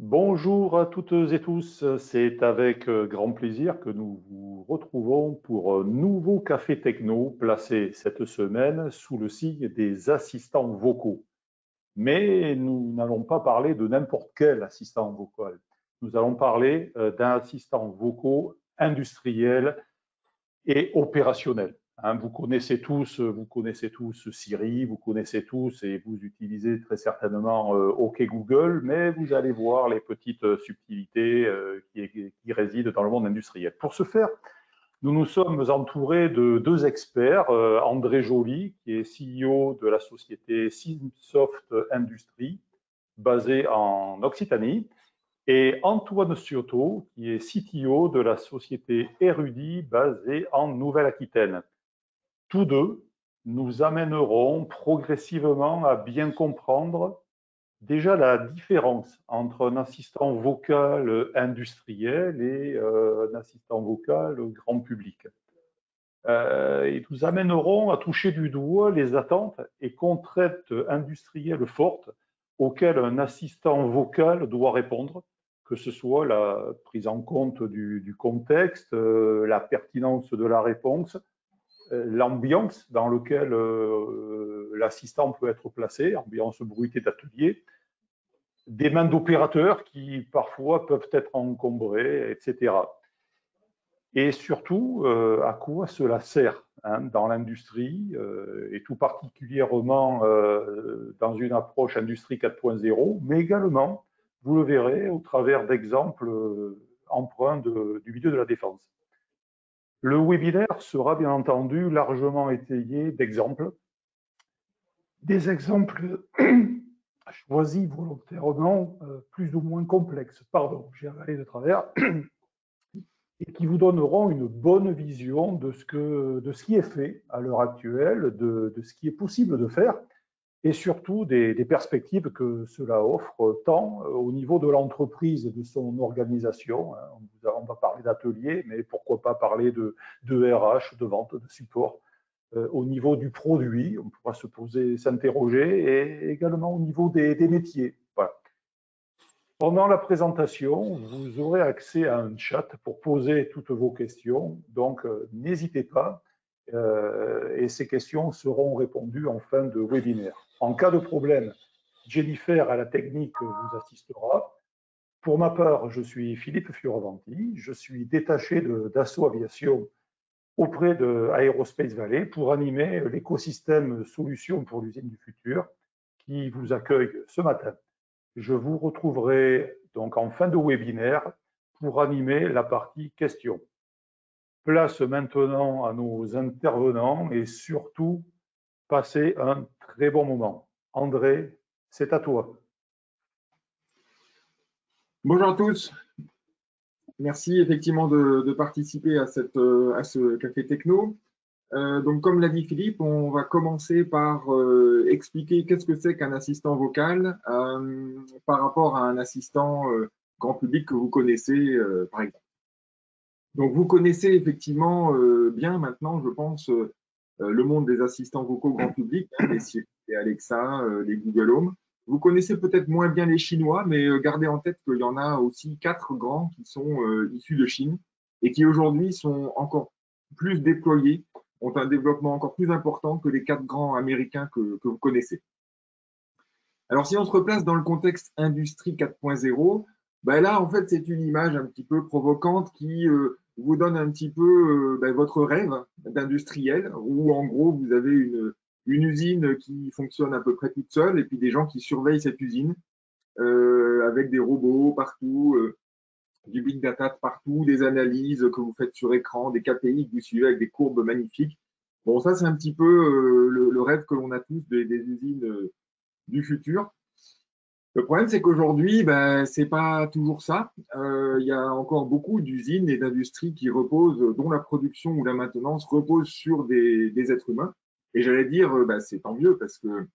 Bonjour à toutes et tous, c'est avec grand plaisir que nous vous retrouvons pour un nouveau Café Techno placé cette semaine sous le signe des assistants vocaux. Mais nous n'allons pas parler de n'importe quel assistant vocal. Nous allons parler d'un assistant vocal industriel et opérationnel. Hein, vous connaissez tous Siri, vous connaissez tous et vous utilisez très certainement OK Google, mais vous allez voir les petites subtilités qui résident dans le monde industriel. Pour ce faire, nous nous sommes entourés de deux experts, André Joly, qui est CEO de la société Simsoft Industries, basée en Occitanie, et Antoine Cioto, qui est CTO de la société Erudit, basée en Nouvelle-Aquitaine. Tous deux nous amèneront progressivement à bien comprendre déjà la différence entre un assistant vocal industriel et un assistant vocal grand public. Ils nous amèneront à toucher du doigt les attentes et contraintes industrielles fortes auxquelles un assistant vocal doit répondre, que ce soit la prise en compte du contexte, la pertinence de la réponse, l'ambiance dans laquelle l'assistant peut être placé, ambiance bruitée d'atelier, des mains d'opérateurs qui parfois peuvent être encombrées, etc. Et surtout, à quoi cela sert dans l'industrie, et tout particulièrement dans une approche industrie 4.0, mais également, vous le verrez, au travers d'exemples emprunts du milieu de la défense. Le webinaire sera bien entendu largement étayé d'exemples, des exemples choisis volontairement plus ou moins complexes, pardon, j'ai avalé de travers, et qui vous donneront une bonne vision de ce qui est fait à l'heure actuelle, de ce qui est possible de faire, et surtout des perspectives que cela offre, tant au niveau de l'entreprise et de son organisation. On va parler d'atelier, mais pourquoi pas parler de RH, de vente, de support. Au niveau du produit, on pourra se poser, s'interroger, et également au niveau des métiers. Voilà. Pendant la présentation, vous aurez accès à un chat pour poser toutes vos questions, donc n'hésitez pas, et ces questions seront répondues en fin de webinaire. En cas de problème, Jennifer à la technique vous assistera. Pour ma part, je suis Philippe Fioravanti, je suis détaché d'Assaut Aviation auprès de Aerospace Valley pour animer l'écosystème solutions pour l'usine du futur qui vous accueille ce matin. Je vous retrouverai donc en fin de webinaire pour animer la partie questions. Place maintenant à nos intervenants et surtout, passez un très bon moment. André, c'est à toi. Bonjour à tous. Merci effectivement de participer à ce Café Techno. Donc, comme l'a dit Philippe, on va commencer par expliquer qu'est-ce que c'est qu'un assistant vocal par rapport à un assistant grand public que vous connaissez, par exemple. Donc, vous connaissez effectivement bien maintenant, je pense, le monde des assistants vocaux grand public, les Siri, les Alexa, les Google Home. Vous connaissez peut-être moins bien les Chinois, mais gardez en tête qu'il y en a aussi 4 grands qui sont issus de Chine et qui aujourd'hui sont encore plus déployés, ont un développement encore plus important que les 4 grands américains que vous connaissez. Alors, si on se replace dans le contexte industrie 4.0, ben là, en fait, c'est une image un petit peu provocante qui vous donne un petit peu votre rêve d'industriel, où en gros, vous avez une usine qui fonctionne à peu près toute seule, et puis des gens qui surveillent cette usine, avec des robots partout, du big data partout, des analyses que vous faites sur écran, des KPI que vous suivez avec des courbes magnifiques. Bon, ça, c'est un petit peu le rêve que l'on a tous des usines du futur. Le problème, c'est qu'aujourd'hui, c'est pas toujours ça. Il y a encore beaucoup d'usines et d'industries qui reposent, dont la production ou la maintenance repose sur des êtres humains. Et j'allais dire, c'est tant mieux parce que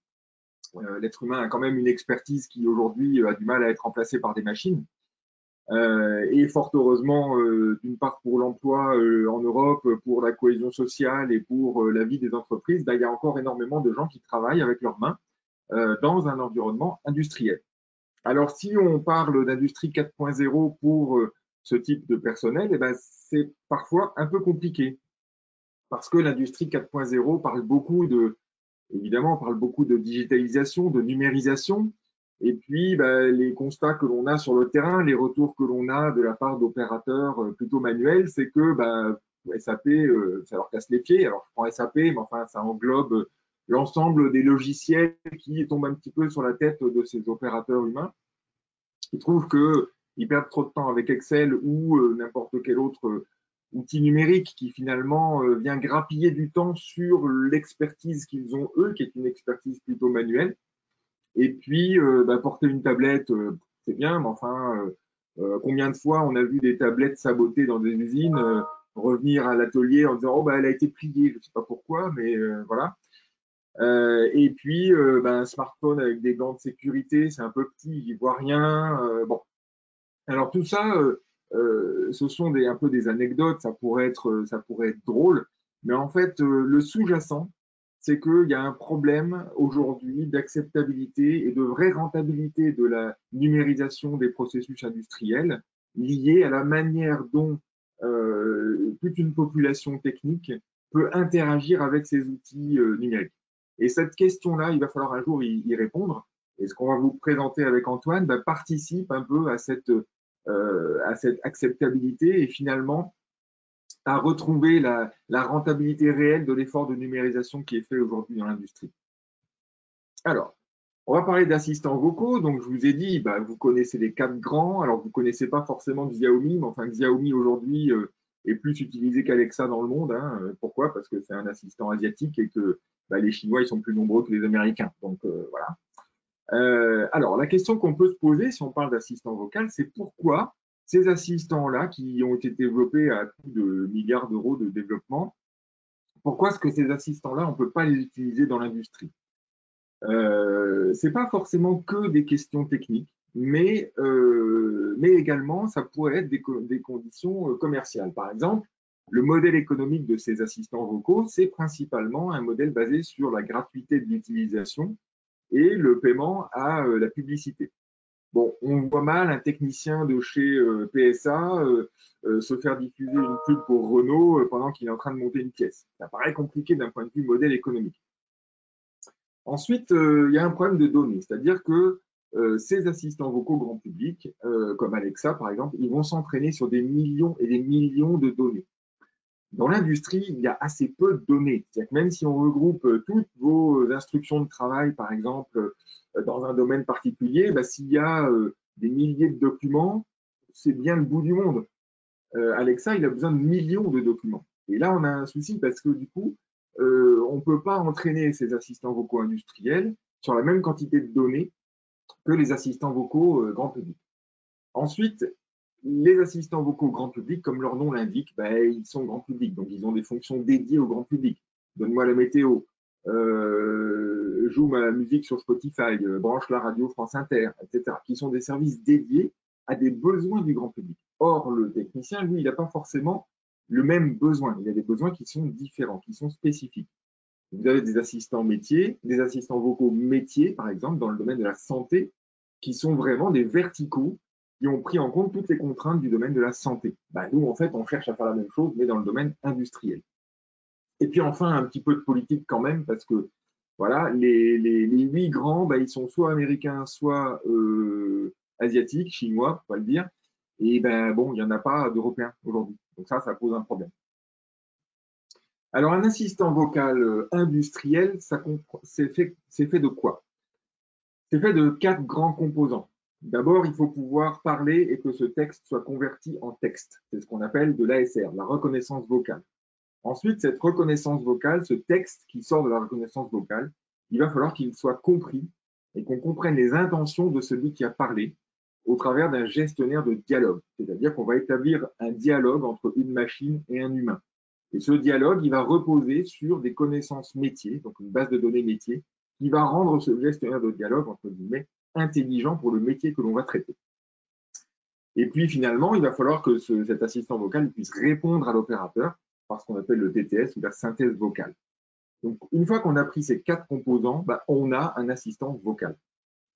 l'être humain a quand même une expertise qui aujourd'hui a du mal à être remplacée par des machines. Et fort heureusement, d'une part pour l'emploi en Europe, pour la cohésion sociale et pour la vie des entreprises, il y a encore énormément de gens qui travaillent avec leurs mains dans un environnement industriel. Alors, si on parle d'industrie 4.0 pour ce type de personnel, eh ben, c'est parfois un peu compliqué parce que l'industrie 4.0 parle beaucoup évidemment, on parle beaucoup de digitalisation, de numérisation. Et puis, bah, les constats que l'on a sur le terrain, les retours que l'on a de la part d'opérateurs plutôt manuels, c'est que bah, SAP, ça leur casse les pieds. Alors, je prends SAP, mais enfin, ça englobe l'ensemble des logiciels qui tombent un petit peu sur la tête de ces opérateurs humains. Ils trouvent qu'ils perdent trop de temps avec Excel ou n'importe quel autre outil numérique qui finalement vient grappiller du temps sur l'expertise qu'ils ont eux, qui est une expertise plutôt manuelle. Et puis, bah, porter une tablette, c'est bien, mais enfin, combien de fois on a vu des tablettes sabotées dans des usines, revenir à l'atelier en disant, oh, bah, elle a été pliée, je ne sais pas pourquoi, mais voilà. Et puis, bah, un smartphone avec des gants de sécurité, c'est un peu petit, il ne voit rien. Bon, alors tout ça, ce sont un peu des anecdotes, ça pourrait être drôle, mais en fait, le sous-jacent, c'est qu'il y a un problème aujourd'hui d'acceptabilité et de vraie rentabilité de la numérisation des processus industriels lié à la manière dont toute une population technique peut interagir avec ces outils numériques. Et cette question-là, il va falloir un jour y répondre. Et ce qu'on va vous présenter avec Antoine participe un peu à cette acceptabilité et finalement à retrouver la rentabilité réelle de l'effort de numérisation qui est fait aujourd'hui dans l'industrie. Alors, on va parler d'assistants vocaux. Donc, je vous ai dit, bah, vous connaissez les 4 grands. Alors, vous ne connaissez pas forcément Xiaomi, mais enfin, Xiaomi aujourd'hui est plus utilisé qu'Alexa dans le monde. Hein. Pourquoi? Parce que c'est un assistant asiatique et que bah, les Chinois, ils sont plus nombreux que les Américains. Donc, voilà. Alors, la question qu'on peut se poser si on parle d'assistant vocal, c'est pourquoi ces assistants-là, qui ont été développés à coût de milliards d'euros de développement, pourquoi est-ce que ces assistants-là, on ne peut pas les utiliser dans l'industrie? Ce n'est pas forcément que des questions techniques, mais également, ça pourrait être des conditions commerciales. Par exemple, le modèle économique de ces assistants vocaux, c'est principalement un modèle basé sur la gratuité de l'utilisation et le paiement à la publicité. Bon, on voit mal un technicien de chez PSA se faire diffuser une pub pour Renault pendant qu'il est en train de monter une pièce. Ça paraît compliqué d'un point de vue modèle économique. Ensuite, il y a un problème de données, c'est-à-dire que ces assistants vocaux grand public, comme Alexa par exemple, ils vont s'entraîner sur des millions et des millions de données. Dans l'industrie, il y a assez peu de données. C'est-à-dire que même si on regroupe toutes vos instructions de travail, par exemple, dans un domaine particulier, bah, s'il y a des milliers de documents, c'est bien le bout du monde. Alexa, il a besoin de millions de documents. Et là, on a un souci parce que du coup, on ne peut pas entraîner ces assistants vocaux industriels sur la même quantité de données que les assistants vocaux grand public. Ensuite, les assistants vocaux grand public, comme leur nom l'indique, ils sont grand public, donc ils ont des fonctions dédiées au grand public. Donne-moi la météo, joue ma musique sur Spotify, branche la radio France Inter, etc., qui sont des services dédiés à des besoins du grand public. Or, le technicien, lui, il n'a pas forcément le même besoin. Il a des besoins qui sont différents, qui sont spécifiques. Vous avez des assistants métiers, des assistants vocaux métiers, par exemple, dans le domaine de la santé, qui sont vraiment des verticaux qui ont pris en compte toutes les contraintes du domaine de la santé. Nous, en fait, on cherche à faire la même chose, mais dans le domaine industriel. Et puis enfin, un petit peu de politique quand même, parce que voilà, les 8 grands, ils sont soit américains, soit asiatiques, chinois, on va le dire. Et bon, il n'y en a pas d'européens aujourd'hui. Donc ça pose un problème. Alors, un assistant vocal industriel, c'est fait de quoi? C'est fait de 4 grands composants. D'abord, il faut pouvoir parler et que ce texte soit converti en texte. C'est ce qu'on appelle de l'ASR, la reconnaissance vocale. Ensuite, cette reconnaissance vocale, ce texte qui sort de la reconnaissance vocale, il va falloir qu'il soit compris et qu'on comprenne les intentions de celui qui a parlé au travers d'un gestionnaire de dialogue. C'est-à-dire qu'on va établir un dialogue entre une machine et un humain. Et ce dialogue, il va reposer sur des connaissances métiers, donc une base de données métier, qui va rendre ce gestionnaire de dialogue, entre guillemets, intelligent pour le métier que l'on va traiter. Et puis finalement, il va falloir que cet assistant vocal puisse répondre à l'opérateur par ce qu'on appelle le TTS ou la synthèse vocale. Donc, une fois qu'on a pris ces 4 composants, on a un assistant vocal.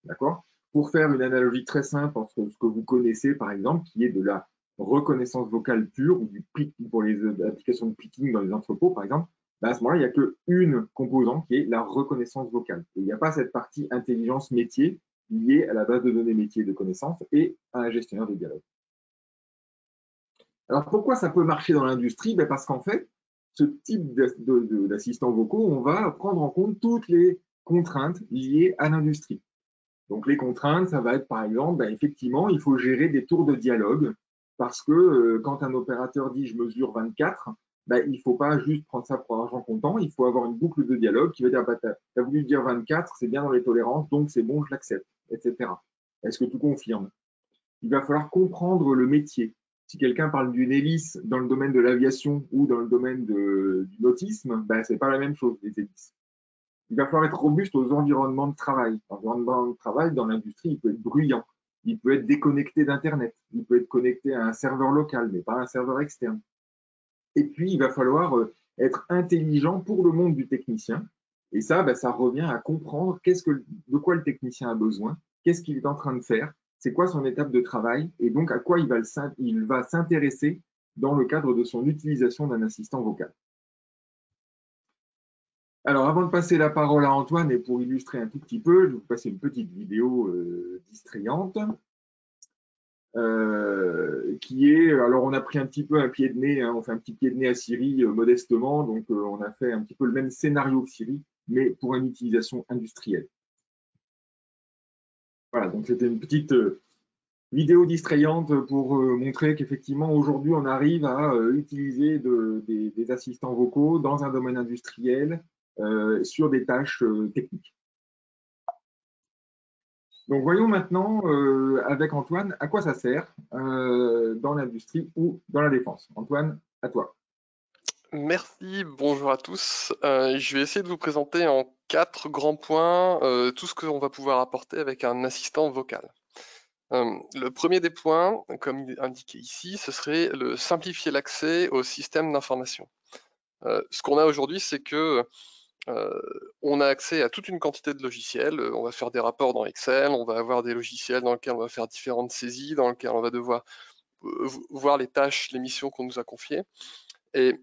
D'accord? Pour faire une analogie très simple entre ce que vous connaissez, par exemple, qui est de la reconnaissance vocale pure ou du picking pour les applications de picking dans les entrepôts, par exemple, ben à ce moment-là, il n'y a qu'une composante qui est la reconnaissance vocale. Et il n'y a pas cette partie intelligence métier liée à la base de données métier de connaissances et à un gestionnaire de dialogue. Alors pourquoi ça peut marcher dans l'industrie? Ben parce qu'en fait, ce type d'assistants vocaux, on va prendre en compte toutes les contraintes liées à l'industrie. Donc les contraintes, ça va être par exemple, ben, effectivement, il faut gérer des tours de dialogue parce que quand un opérateur dit je mesure 24, ben, il ne faut pas juste prendre ça pour argent comptant, il faut avoir une boucle de dialogue qui va dire bah, tu as voulu dire 24, c'est bien dans les tolérances, donc c'est bon, je l'accepte, etc. Est-ce que tu confirmes? Il va falloir comprendre le métier. Si quelqu'un parle d'une hélice dans le domaine de l'aviation ou dans le domaine du nautisme, ben, ce n'est pas la même chose, les hélices. Il va falloir être robuste aux environnements de travail. L'environnement de travail dans l'industrie, il peut être bruyant, il peut être déconnecté d'Internet, il peut être connecté à un serveur local, mais pas à un serveur externe. Et puis, il va falloir être intelligent pour le monde du technicien. Et ça, ben, ça revient à comprendre de quoi le technicien a besoin, qu'est-ce qu'il est en train de faire, c'est quoi son étape de travail, et donc à quoi il va s'intéresser dans le cadre de son utilisation d'un assistant vocal. Alors, avant de passer la parole à Antoine, et pour illustrer un tout petit peu, je vais vous passer une petite vidéo distrayante, qui est, alors on a pris un petit peu un pied de nez, hein, on fait un petit pied de nez à Siri modestement, donc on a fait un petit peu le même scénario que Siri, mais pour une utilisation industrielle. Voilà, donc c'était une petite vidéo distrayante pour montrer qu'effectivement, aujourd'hui, on arrive à utiliser des assistants vocaux dans un domaine industriel sur des tâches techniques. Donc voyons maintenant avec Antoine à quoi ça sert dans l'industrie ou dans la défense. Antoine, à toi. Merci, bonjour à tous. Je vais essayer de vous présenter en 4 grands points tout ce qu'on va pouvoir apporter avec un assistant vocal. Le premier des points, comme indiqué ici, ce serait le simplifier l'accès au système d'information. Ce qu'on a aujourd'hui, c'est que on a accès à toute une quantité de logiciels. On va faire des rapports dans Excel, on va avoir des logiciels dans lesquels on va faire différentes saisies, dans lesquels on va devoir voir les tâches, les missions qu'on nous a confiées. Et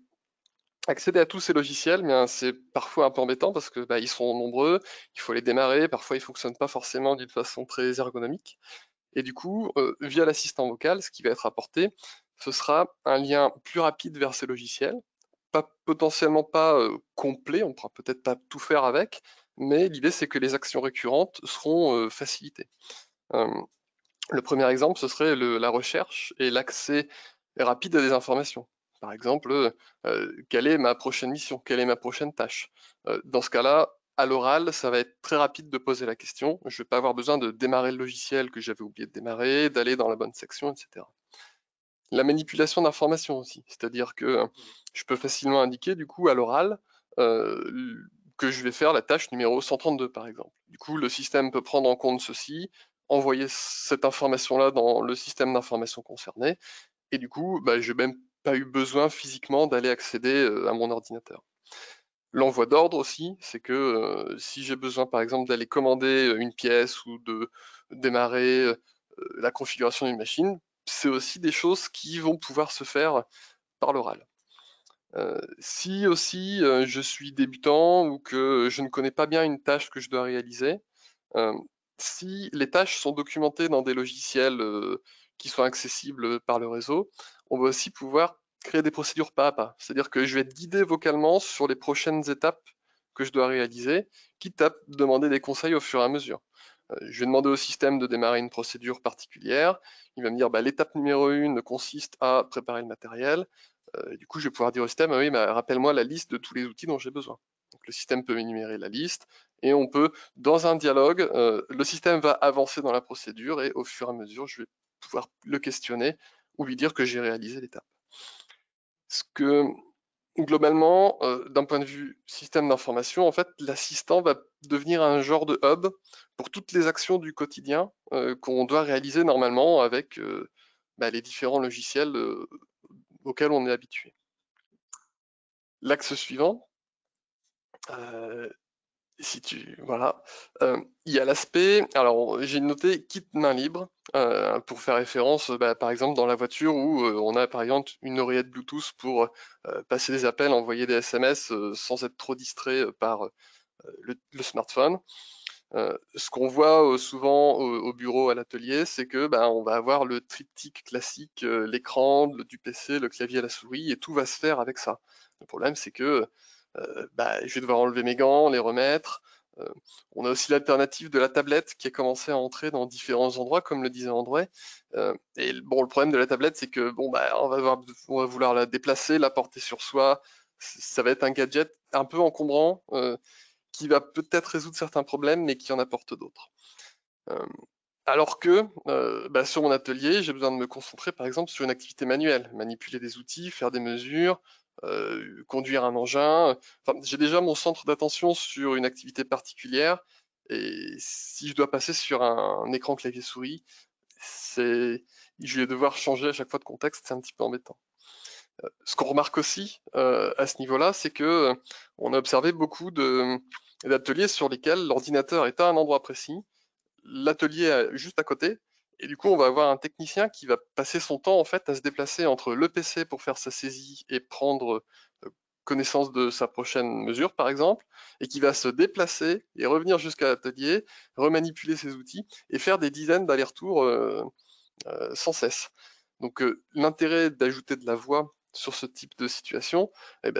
accéder à tous ces logiciels, bien, c'est parfois un peu embêtant parce que ils sont nombreux, il faut les démarrer, parfois ils ne fonctionnent pas forcément d'une façon très ergonomique. Et du coup, via l'assistant vocal, ce qui va être apporté, ce sera un lien plus rapide vers ces logiciels, potentiellement pas complet, on ne pourra peut-être pas tout faire avec, mais l'idée c'est que les actions récurrentes seront facilitées. Le premier exemple, ce serait la recherche et l'accès rapide à des informations. Par exemple, quelle est ma prochaine mission? Quelle est ma prochaine tâche? Dans ce cas-là, à l'oral, ça va être très rapide de poser la question. Je ne vais pas avoir besoin de démarrer le logiciel que j'avais oublié de démarrer, d'aller dans la bonne section, etc. La manipulation d'informations aussi, c'est-à-dire que je peux facilement indiquer du coup à l'oral que je vais faire la tâche numéro 132 par exemple. Du coup, le système peut prendre en compte ceci, envoyer cette information-là dans le système d'information concerné, et du coup, je n'ai même pas eu besoin physiquement d'aller accéder à mon ordinateur. L'envoi d'ordre aussi, c'est que si j'ai besoin par exemple d'aller commander une pièce ou de démarrer la configuration d'une machine, c'est aussi des choses qui vont pouvoir se faire par l'oral. Si aussi je suis débutant ou que je ne connais pas bien une tâche que je dois réaliser, si les tâches sont documentées dans des logiciels qui sont accessibles par le réseau, on va aussi pouvoir créer des procédures pas à pas. C'est-à-dire que je vais être guidé vocalement sur les prochaines étapes que je dois réaliser, quitte à demander des conseils au fur et à mesure. Je vais demander au système de démarrer une procédure particulière. Il va me dire l'étape numéro 1 consiste à préparer le matériel. Du coup, je vais pouvoir dire au système, oui, rappelle-moi la liste de tous les outils dont j'ai besoin. Donc, le système peut énumérer la liste et on peut, dans un dialogue, le système va avancer dans la procédure et au fur et à mesure, je vais pouvoir le questionner ou lui dire que j'ai réalisé l'étape. Ce que globalement, d'un point de vue système d'information, en fait, l'assistant va devenir un genre de hub pour toutes les actions du quotidien qu'on doit réaliser normalement avec les différents logiciels auxquels on est habitué. L'axe suivant, Voilà. Il y a l'aspect, alors j'ai noté kit main libre pour faire référence, par exemple dans la voiture où on a par exemple une oreillette Bluetooth pour passer des appels, envoyer des SMS sans être trop distrait par le smartphone. Ce qu'on voit souvent au bureau, à l'atelier, c'est que on va avoir le triptyque classique, l'écran du PC, le clavier, la souris, et tout va se faire avec ça. Le problème, c'est que je vais devoir enlever mes gants, les remettre. Euh, on a aussi l'alternative de la tablette qui a commencé à entrer dans différents endroits, comme le disait André. Et bon, le problème de la tablette, c'est que on va vouloir la déplacer, la porter sur soi. Ça va être un gadget un peu encombrant qui va peut-être résoudre certains problèmes, mais qui en apporte d'autres. Alors que sur mon atelier, j'ai besoin de me concentrer par exemple sur une activité manuelle, manipuler des outils, faire des mesures, conduire un engin. Enfin, j'ai déjà mon centre d'attention sur une activité particulière, et si je dois passer sur un écran clavier-souris, je vais devoir changer à chaque fois de contexte, c'est un petit peu embêtant. Ce qu'on remarque aussi à ce niveau-là, c'est que on a observé beaucoup d'ateliers sur lesquels l'ordinateur est à un endroit précis, l'atelier juste à côté, et du coup on va avoir un technicien qui va passer son temps en fait à se déplacer entre le PC pour faire sa saisie et prendre connaissance de sa prochaine mesure par exemple, et qui va se déplacer et revenir jusqu'à l'atelier, remanipuler ses outils et faire des dizaines d'allers-retours sans cesse. Donc l'intérêt d'ajouter de la voix sur ce type de situation,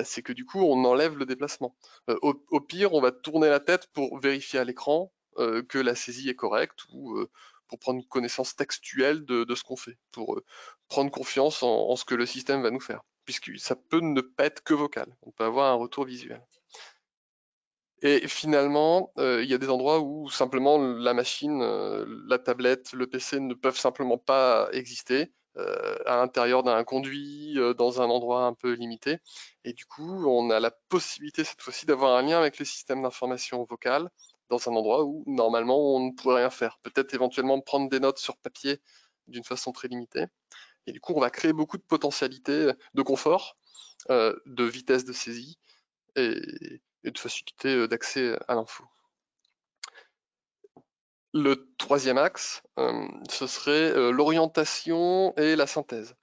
c'est que du coup on enlève le déplacement. Au pire, on va tourner la tête pour vérifier à l'écran que la saisie est correcte, ou pour prendre connaissance textuelle de ce qu'on fait, pour prendre confiance en ce que le système va nous faire, puisque ça peut ne pas être que vocal, on peut avoir un retour visuel. Et finalement, il y a des endroits où simplement la machine, la tablette, le PC ne peuvent simplement pas exister à l'intérieur d'un conduit, dans un endroit un peu limité. Et du coup, on a la possibilité cette fois-ci d'avoir un lien avec le système d'information vocale dans un endroit où normalement on ne pourrait rien faire. Peut-être éventuellement prendre des notes sur papier d'une façon très limitée. Et du coup, on va créer beaucoup de potentialités de confort, de vitesse de saisie, et de facilité d'accès à l'info. Le troisième axe, ce serait l'orientation et la synthèse.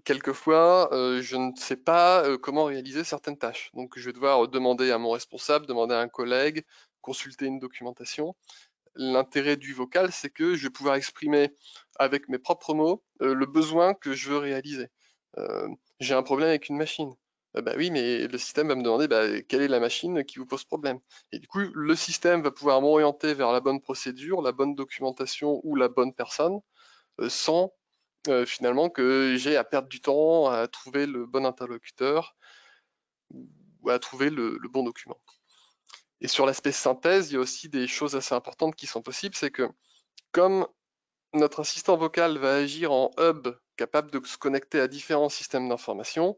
Quelquefois, je ne sais pas comment réaliser certaines tâches. Donc, je vais devoir demander à mon responsable, demander à un collègue, consulter une documentation. L'intérêt du vocal, c'est que je vais pouvoir exprimer avec mes propres mots le besoin que je veux réaliser. J'ai un problème avec une machine. Oui, mais le système va me demander quelle est la machine qui vous pose problème. Et du coup, le système va pouvoir m'orienter vers la bonne procédure, la bonne documentation ou la bonne personne, sans finalement que j'ai à perdre du temps à trouver le bon interlocuteur ou à trouver le bon document. Et sur l'aspect synthèse, il y a aussi des choses assez importantes qui sont possibles, c'est que comme notre assistant vocal va agir en hub capable de se connecter à différents systèmes d'information,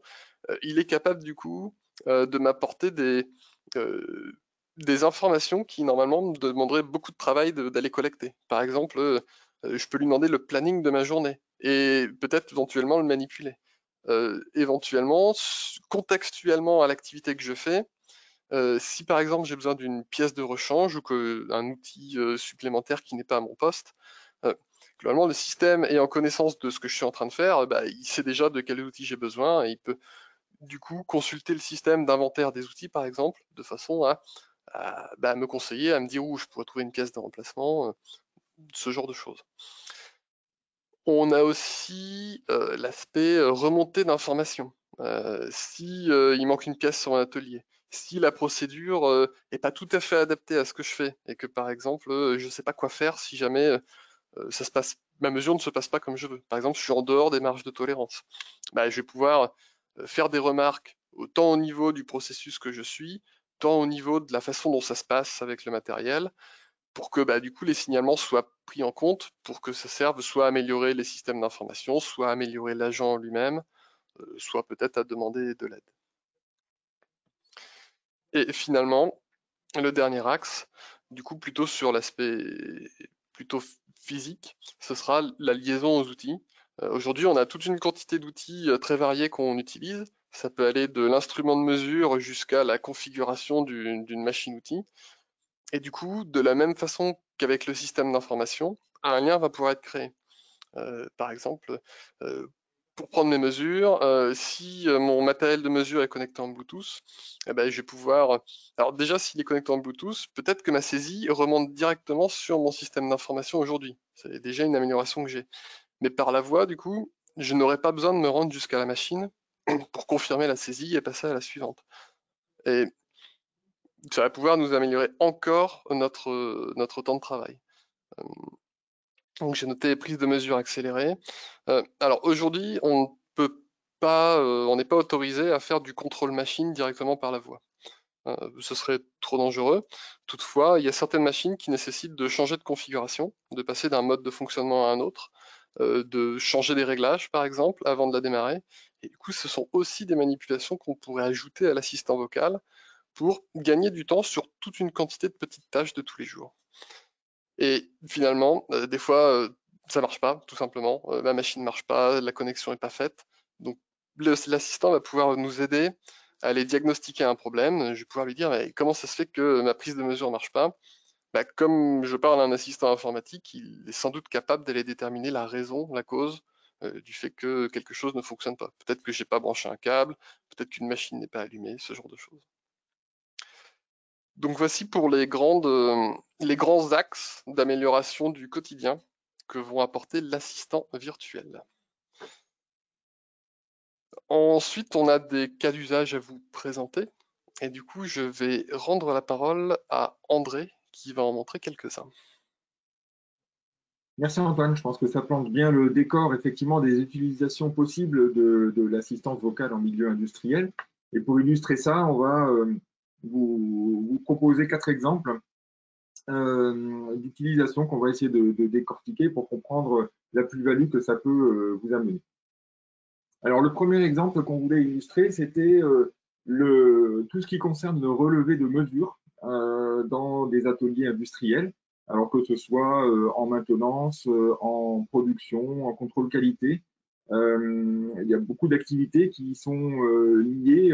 il est capable du coup de m'apporter des informations qui normalement me demanderaient beaucoup de travail d'aller collecter. Par exemple, je peux lui demander le planning de ma journée et peut-être éventuellement le manipuler. Éventuellement, contextuellement à l'activité que je fais, si par exemple j'ai besoin d'une pièce de rechange ou un outil supplémentaire qui n'est pas à mon poste, globalement le système ayant connaissance de ce que je suis en train de faire, il sait déjà de quel outil j'ai besoin, et il peut du coup consulter le système d'inventaire des outils par exemple, de façon à me conseiller, à me dire où je pourrais trouver une pièce de remplacement, ce genre de choses. On a aussi l'aspect remontée d'informations. Si il manque une pièce sur un atelier, si la procédure est pas tout à fait adaptée à ce que je fais, et que par exemple je sais pas quoi faire si jamais ma mesure ne se passe pas comme je veux. Par exemple, je suis en dehors des marges de tolérance. Je vais pouvoir faire des remarques autant au niveau du processus que je suis, tant au niveau de la façon dont ça se passe avec le matériel, pour que du coup les signalements soient pris en compte, pour que ça serve soit à améliorer les systèmes d'information, soit à améliorer l'agent lui-même, soit peut-être à demander de l'aide. Et finalement, le dernier axe, du coup plutôt sur l'aspect plutôt physique, ce sera la liaison aux outils. Aujourd'hui, on a toute une quantité d'outils très variés qu'on utilise, Ça peut aller de l'instrument de mesure jusqu'à la configuration d'une machine-outil. Et du coup, de la même façon qu'avec le système d'information, un lien va pouvoir être créé. Par exemple, pour prendre mes mesures, si mon matériel de mesure est connecté en Bluetooth, eh ben, je vais pouvoir... Alors déjà, s'il est connecté en Bluetooth, peut-être que ma saisie remonte directement sur mon système d'information aujourd'hui. C'est déjà une amélioration que j'ai. Mais par la voix, du coup, je n'aurai pas besoin de me rendre jusqu'à la machine pour confirmer la saisie et passer à la suivante. Et ça va pouvoir nous améliorer encore notre temps de travail. Donc j'ai noté prise de mesure accélérée. Alors aujourd'hui, on ne peut pas, on n'est pas autorisé à faire du contrôle machine directement par la voix. Ce serait trop dangereux. Toutefois, il y a certaines machines qui nécessitent de changer de configuration, de passer d'un mode de fonctionnement à un autre, de changer des réglages par exemple avant de la démarrer. Et du coup, ce sont aussi des manipulations qu'on pourrait ajouter à l'assistant vocal pour gagner du temps sur toute une quantité de petites tâches de tous les jours. Et finalement, des fois, ça marche pas, tout simplement. Ma machine marche pas, la connexion est pas faite. Donc, l'assistant va pouvoir nous aider à aller diagnostiquer un problème. Je vais pouvoir lui dire, mais comment ça se fait que ma prise de mesure marche pas? Bah, comme je parle à un assistant informatique, il est sans doute capable d'aller déterminer la raison, la cause du fait que quelque chose ne fonctionne pas. Peut-être que j'ai pas branché un câble, peut-être qu'une machine n'est pas allumée, ce genre de choses. Donc voici pour les grands axes d'amélioration du quotidien que vont apporter l'assistant virtuel. Ensuite, on a des cas d'usage à vous présenter. Et du coup, je vais rendre la parole à André qui va en montrer quelques-uns. Merci Antoine, je pense que ça plante bien le décor effectivement des utilisations possibles de l'assistance vocale en milieu industriel. Et pour illustrer ça, on va vous proposer 4 exemples d'utilisation qu'on va essayer de décortiquer pour comprendre la plus-value que ça peut vous amener. Alors le premier exemple qu'on voulait illustrer, c'était tout ce qui concerne le relevé de mesures dans des ateliers industriels, alors que ce soit en maintenance, en production, en contrôle qualité. Il y a beaucoup d'activités qui sont liées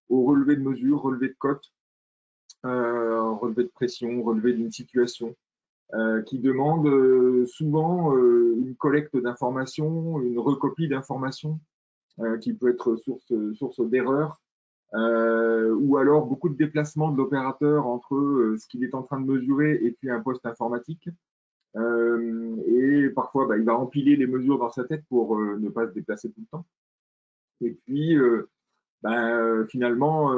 au relevé de mesures, relevé de cotes, relevé de pression, relevé d'une situation, qui demandent souvent une collecte d'informations, une recopie d'informations, qui peut être source d'erreurs, ou alors beaucoup de déplacements de l'opérateur entre ce qu'il est en train de mesurer et puis un poste informatique. Et parfois, il va empiler les mesures dans sa tête pour ne pas se déplacer tout le temps. Et puis, finalement,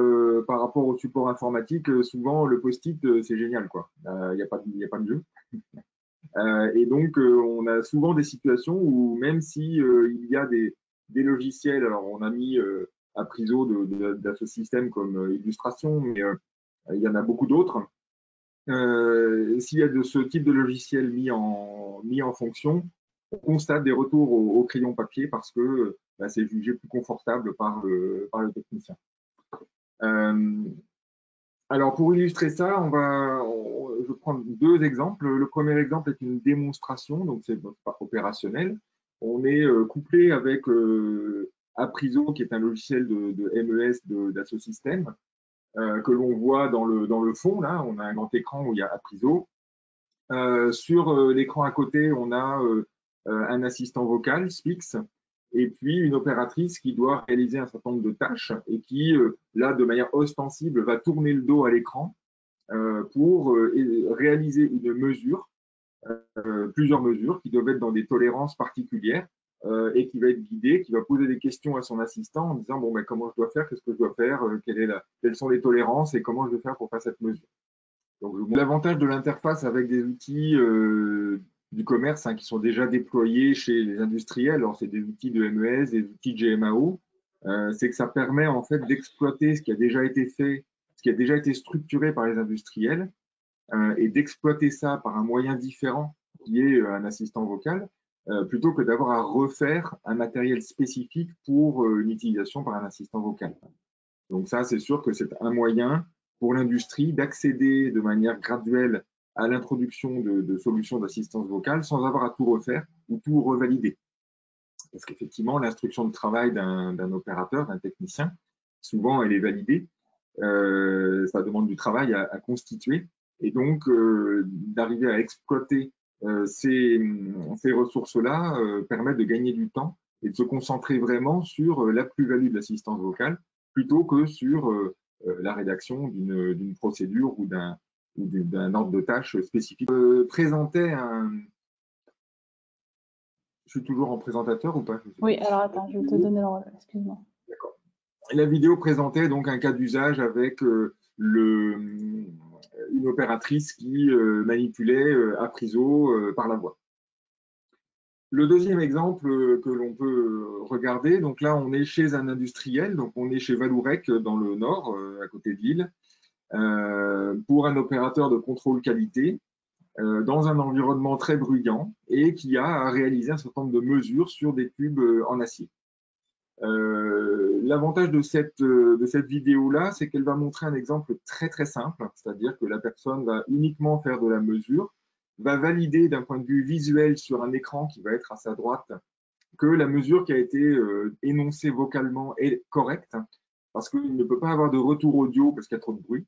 par rapport au support informatique, souvent le post-it, c'est génial, quoi. Il n'y a pas de jeu. Et donc, on a souvent des situations où même si il y a des logiciels, alors on a mis Apriso de ce système comme illustration, mais il y en a beaucoup d'autres. S'il y a de ce type de logiciel mis en fonction, on constate des retours au crayon papier parce que c'est jugé plus confortable par le technicien. Alors, pour illustrer ça, je vais prendre 2 exemples. Le premier exemple est une démonstration, donc c'est pas opérationnel. On est couplé avec Apriso, qui est un logiciel de MES d'Asso Systèmes, que l'on voit dans le fond. Là, on a un grand écran où il y a Apriso. Sur l'écran à côté, on a un assistant vocal, Spix, et puis une opératrice qui doit réaliser un certain nombre de tâches et qui, là, de manière ostensible, va tourner le dos à l'écran pour réaliser une mesure, plusieurs mesures qui doivent être dans des tolérances particulières et qui va être guidée, qui va poser des questions à son assistant en disant bon, comment je dois faire, qu'est-ce que je dois faire, quelles sont les tolérances et comment je vais faire pour faire cette mesure. Donc, l'avantage de l'interface avec des outils du commerce qui sont déjà déployés chez les industriels, alors c'est des outils de MES, des outils de GMAO, c'est que ça permet en fait d'exploiter ce qui a déjà été fait, ce qui a déjà été structuré par les industriels, et d'exploiter ça par un moyen différent qui est un assistant vocal, plutôt que d'avoir à refaire un matériel spécifique pour une utilisation par un assistant vocal. Donc ça, c'est sûr que c'est un moyen pour l'industrie d'accéder de manière graduelle à l'introduction de solutions d'assistance vocale sans avoir à tout refaire ou tout revalider. Parce qu'effectivement, l'instruction de travail d'un opérateur, d'un technicien, souvent elle est validée. Ça demande du travail à constituer. Et donc, d'arriver à exploiter ces ressources-là permet de gagner du temps et de se concentrer vraiment sur la plus-value de l'assistance vocale plutôt que sur la rédaction d'une procédure ou d'un ordre de tâche spécifique. Présentait un... Je suis toujours en présentateur ou pas? Oui, alors attends, je vais te donner le rôle, excuse-moi. D'accord. La vidéo présentait donc un cas d'usage avec une opératrice qui manipulait Apriso par la voix. Le deuxième exemple que l'on peut regarder, donc là on est chez un industriel, donc on est chez Vallourec dans le nord, à côté de Lille, pour un opérateur de contrôle qualité dans un environnement très bruyant et qui a à réaliser un certain nombre de mesures sur des tubes en acier. L'avantage de cette vidéo-là, c'est qu'elle va montrer un exemple très très simple, c'est-à-dire que la personne va uniquement faire de la mesure, va valider d'un point de vue visuel sur un écran qui va être à sa droite que la mesure qui a été énoncée vocalement est correcte, parce qu'il ne peut pas avoir de retour audio parce qu'il y a trop de bruit.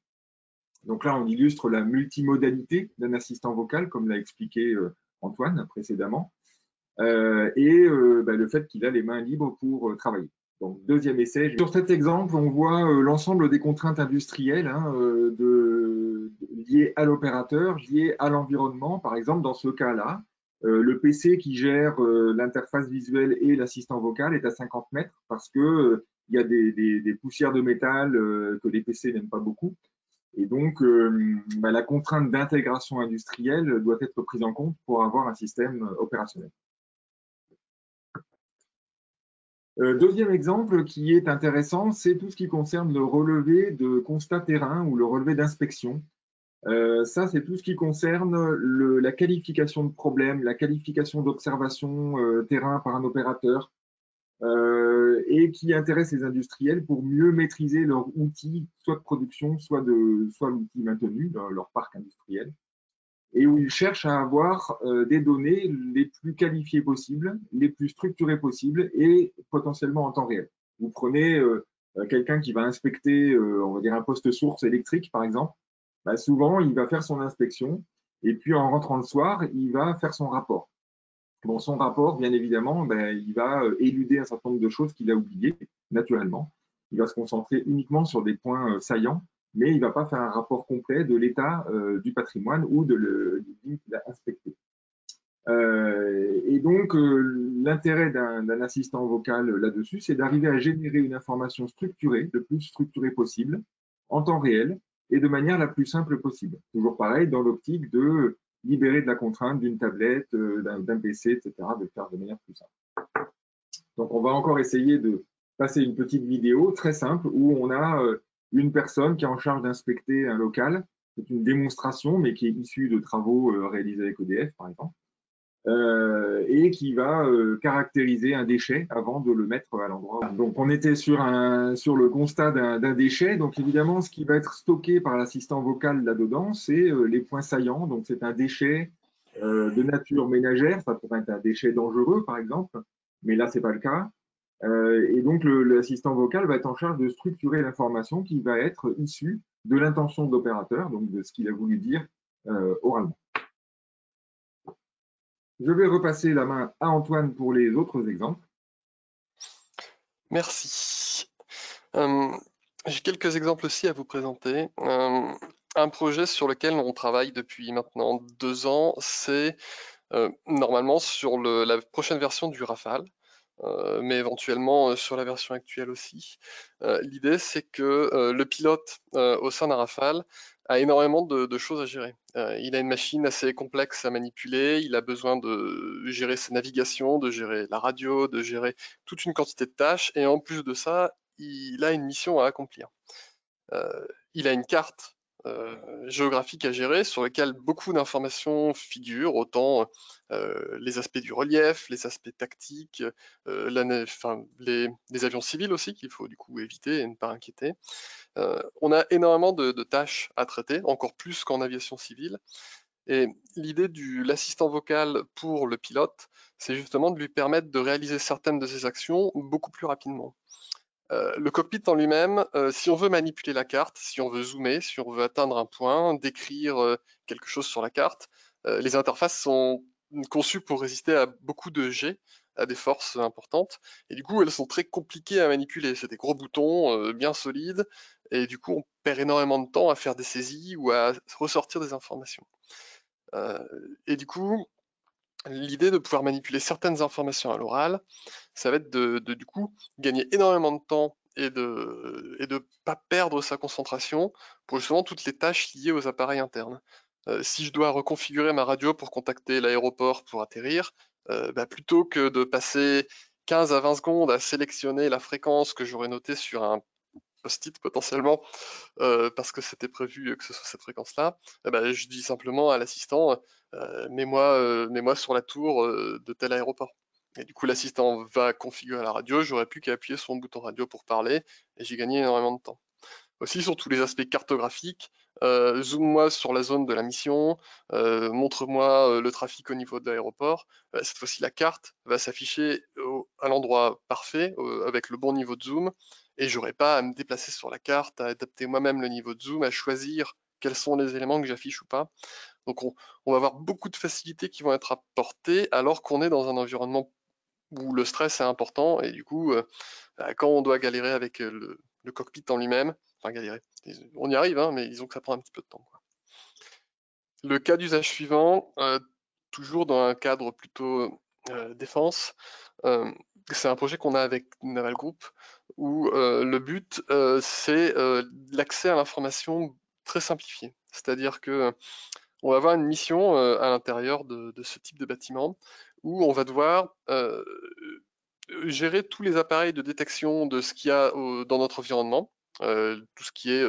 Donc là, on illustre la multimodalité d'un assistant vocal, comme l'a expliqué Antoine précédemment. Le fait qu'il a les mains libres pour travailler. Donc, deuxième essai. Sur cet exemple, on voit l'ensemble des contraintes industrielles liées à l'opérateur, liées à l'environnement. Par exemple, dans ce cas-là, le PC qui gère l'interface visuelle et l'assistant vocal est à 50 mètres parce que il y a des poussières de métal que les PC n'aiment pas beaucoup. Et donc, la contrainte d'intégration industrielle doit être prise en compte pour avoir un système opérationnel. Deuxième exemple qui est intéressant, c'est tout ce qui concerne le relevé de constat terrain ou le relevé d'inspection. Ça, c'est tout ce qui concerne la qualification de problème, la qualification d'observation terrain par un opérateur et qui intéresse les industriels pour mieux maîtriser leur outil, soit de production, soit l'outil maintenu, leur parc industriel, et où ils cherchent à avoir des données les plus qualifiées possibles, les plus structurées possibles et potentiellement en temps réel. Vous prenez quelqu'un qui va inspecter, on va dire, un poste source électrique, par exemple, souvent, il va faire son inspection et puis en rentrant le soir, il va faire son rapport. Bon, son rapport, bien évidemment, il va éluder un certain nombre de choses qu'il a oubliées, naturellement. Il va se concentrer uniquement sur des points saillants, mais il ne va pas faire un rapport complet de l'état du patrimoine ou du bien qu'il a inspecté. Et donc, l'intérêt d'un assistant vocal là-dessus, c'est d'arriver à générer une information structurée, le plus structurée possible, en temps réel, et de manière la plus simple possible. Toujours pareil, dans l'optique de libérer de la contrainte d'une tablette, d'un PC, etc., de le faire de manière plus simple. Donc, on va encore essayer de passer une petite vidéo très simple où on a une personne qui est en charge d'inspecter un local. C'est une démonstration, mais qui est issue de travaux réalisés avec EDF, par exemple. Et qui va caractériser un déchet avant de le mettre à l'endroit. Donc, on était sur le constat d'un déchet. Donc, évidemment, ce qui va être stocké par l'assistant vocal là-dedans, c'est les points saillants. Donc, c'est un déchet de nature ménagère. Ça pourrait être un déchet dangereux, par exemple, mais là, c'est pas le cas. Et donc, l'assistant vocal va être en charge de structurer l'information qui va être issue de l'intention de l'opérateur, donc de ce qu'il a voulu dire oralement. Je vais repasser la main à Antoine pour les autres exemples. Merci. J'ai quelques exemples aussi à vous présenter. Un projet sur lequel on travaille depuis maintenant 2 ans, c'est normalement sur la prochaine version du Rafale, mais éventuellement sur la version actuelle aussi. L'idée, c'est que le pilote au sein d'un Rafale a énormément de choses à gérer. Il a une machine assez complexe à manipuler, il a besoin de gérer sa navigation, de gérer la radio, de gérer toute une quantité de tâches, et en plus de ça, il a une mission à accomplir. Il a une carte géographique à gérer sur laquelle beaucoup d'informations figurent, autant les aspects du relief, les aspects tactiques, les avions civils aussi qu'il faut du coup éviter et ne pas inquiéter. On a énormément de tâches à traiter, encore plus qu'en aviation civile. Et l'idée de l'assistant vocal pour le pilote, c'est justement de lui permettre de réaliser certaines de ses actions beaucoup plus rapidement. Le cockpit en lui-même, si on veut manipuler la carte, si on veut zoomer, si on veut atteindre un point, décrire quelque chose sur la carte, les interfaces sont conçues pour résister à beaucoup de jets, à des forces importantes, et du coup elles sont très compliquées à manipuler. C'est des gros boutons bien solides, et du coup on perd énormément de temps à faire des saisies ou à ressortir des informations. Et du coup, l'idée de pouvoir manipuler certaines informations à l'oral, ça va être du coup gagner énormément de temps et de pas perdre sa concentration pour justement toutes les tâches liées aux appareils internes. Si je dois reconfigurer ma radio pour contacter l'aéroport pour atterrir, plutôt que de passer 15 à 20 secondes à sélectionner la fréquence que j'aurais notée sur un post-it potentiellement, parce que c'était prévu que ce soit cette fréquence-là, je dis simplement à l'assistant, mets-moi sur la tour de tel aéroport. Et du coup, l'assistant va configurer la radio, j'aurais plus qu'à appuyer sur le bouton radio pour parler, et j'ai gagné énormément de temps. Aussi sur tous les aspects cartographiques, zoome-moi sur la zone de la mission, montre-moi le trafic au niveau de l'aéroport. Cette fois-ci, la carte va s'afficher à l'endroit parfait, avec le bon niveau de zoom, et j'aurai pas à me déplacer sur la carte, à adapter moi-même le niveau de zoom, à choisir quels sont les éléments que j'affiche ou pas. Donc on va avoir beaucoup de facilités qui vont être apportées alors qu'on est dans un environnement où le stress est important, et du coup, quand on doit galérer avec le cockpit en lui-même, enfin galérer, on y arrive, hein, mais disons que ça prend un petit peu de temps, quoi. Le cas d'usage suivant, toujours dans un cadre plutôt défense, c'est un projet qu'on a avec Naval Group, où le but, c'est l'accès à l'information très simplifié. C'est-à-dire que on va avoir une mission à l'intérieur de ce type de bâtiment, où on va devoir gérer tous les appareils de détection de ce qu'il y a dans notre environnement, tout ce qui est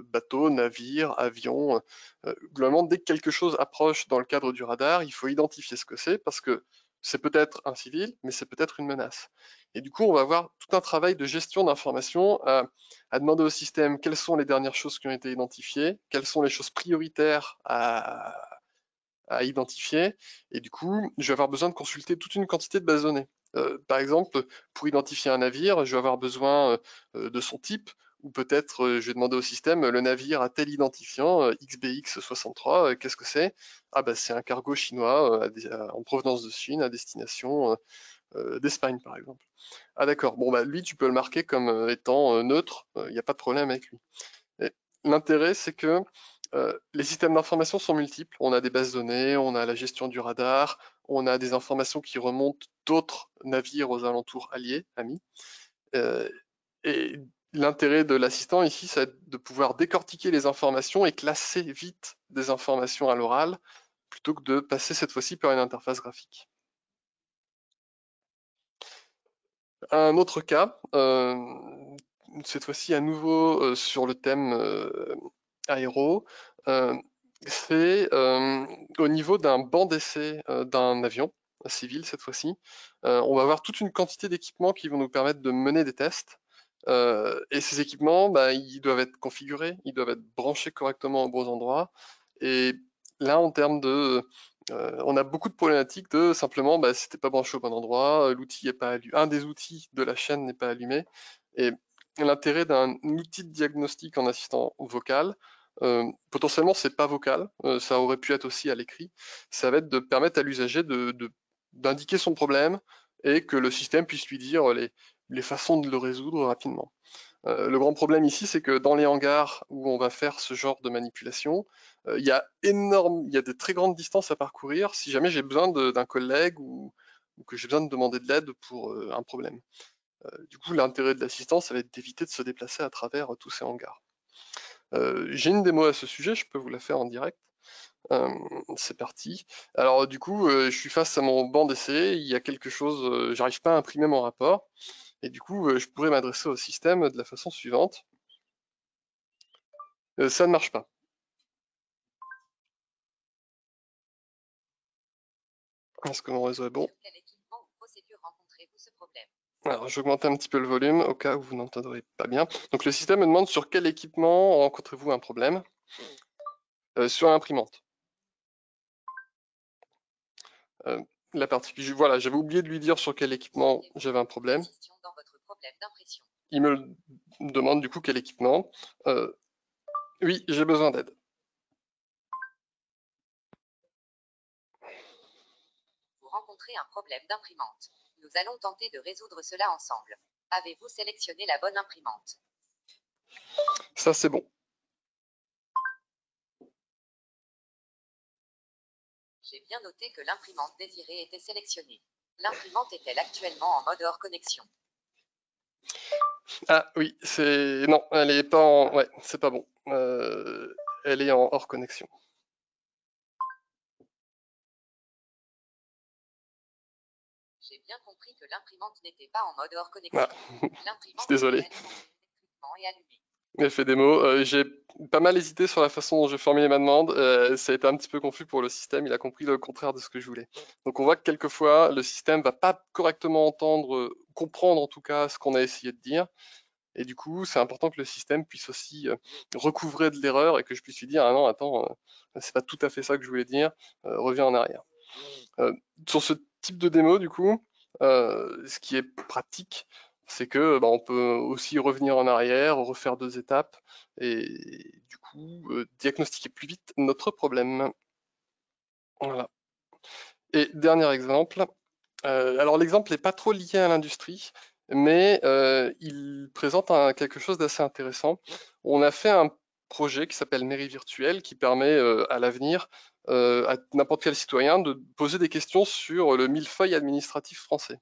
bateau, navire, avion. Globalement, dès que quelque chose approche dans le cadre du radar, il faut identifier ce que c'est, parce que c'est peut-être un civil, mais c'est peut-être une menace. Et du coup, on va avoir tout un travail de gestion d'informations à demander au système quelles sont les dernières choses qui ont été identifiées, quelles sont les choses prioritaires à identifier, et du coup, je vais avoir besoin de consulter toute une quantité de bases de données. Par exemple, pour identifier un navire, je vais avoir besoin de son type, ou peut-être je vais demander au système, le navire a tel identifiant, XBX63, qu'est-ce que c'est? Ah bah c'est un cargo chinois en provenance de Chine à destination d'Espagne, par exemple. Ah d'accord, bon bah lui tu peux le marquer comme étant neutre, il n'y a pas de problème avec lui. L'intérêt, c'est que les systèmes d'information sont multiples. On a des bases de données, on a la gestion du radar, on a des informations qui remontent d'autres navires aux alentours alliés, amis. Et l'intérêt de l'assistant ici, c'est de pouvoir décortiquer les informations et classer vite des informations à l'oral, plutôt que de passer cette fois-ci par une interface graphique. Un autre cas, cette fois-ci à nouveau sur le thème aéro, c'est au niveau d'un banc d'essai d'un avion civil cette fois-ci. On va avoir toute une quantité d'équipements qui vont nous permettre de mener des tests. Et ces équipements, ils doivent être configurés, ils doivent être branchés correctement aux bons endroits. Et là, en termes de on a beaucoup de problématiques de simplement, c'était pas branché au bon endroit, l'outil est pas allumé, un des outils de la chaîne n'est pas allumé. Et l'intérêt d'un outil de diagnostic en assistant vocal, potentiellement c'est pas vocal, ça aurait pu être aussi à l'écrit, ça va être de permettre à l'usager d'indiquer son problème et que le système puisse lui dire les façons de le résoudre rapidement. Le grand problème ici, c'est que dans les hangars où on va faire ce genre de manipulation, il y a des très grandes distances à parcourir si jamais j'ai besoin d'un collègue ou que j'ai besoin de demander de l'aide pour un problème. Du coup, l'intérêt de l'assistance, ça va être d'éviter de se déplacer à travers tous ces hangars. J'ai une démo à ce sujet, je peux vous la faire en direct. C'est parti. Alors du coup, je suis face à mon banc d'essai, il y a quelque chose, j'arrive pas à imprimer mon rapport. Et du coup, je pourrais m'adresser au système de la façon suivante. Ça ne marche pas. Est-ce que mon réseau est bon? Alors, j'augmente un petit peu le volume au cas où vous n'entendrez pas bien. Donc, le système me demande sur quel équipement rencontrez-vous un problème? Sur l'imprimante. Voilà, j'avais oublié de lui dire sur quel équipement j'avais un problème. il me demande du coup quel équipement. Oui, j'ai besoin d'aide. Vous rencontrez un problème d'imprimante. Nous allons tenter de résoudre cela ensemble. Avez-vous sélectionné la bonne imprimante? Ça, c'est bon. J'ai bien noté que l'imprimante désirée était sélectionnée. L'imprimante est-elle actuellement en mode hors connexion? Ah oui, non, elle est pas en, ouais, c'est pas bon. Elle est en hors connexion. J'ai bien compris que l'imprimante n'était pas en mode hors connexion. Ah, L'imprimante désolé. est alimentée électriquement et allumée. Elle fait des mots. J'ai pas mal hésité sur la façon dont j'ai formulé ma demande. Ça a été un petit peu confus pour le système. Il a compris le contraire de ce que je voulais. Donc on voit que quelquefois, le système va pas correctement entendre, comprendre en tout cas ce qu'on a essayé de dire. Et du coup, c'est important que le système puisse aussi recouvrer de l'erreur et que je puisse lui dire, ah non, attends, c'est pas tout à fait ça que je voulais dire, reviens en arrière. Sur ce type de démo, du coup, ce qui est pratique, c'est que on peut aussi revenir en arrière, refaire 2 étapes et du coup diagnostiquer plus vite notre problème. Voilà. Et dernier exemple. Alors l'exemple n'est pas trop lié à l'industrie, mais il présente quelque chose d'assez intéressant. On a fait un projet qui s'appelle Mairie virtuelle qui permet à l'avenir à n'importe quel citoyen de poser des questions sur le millefeuille administratif français.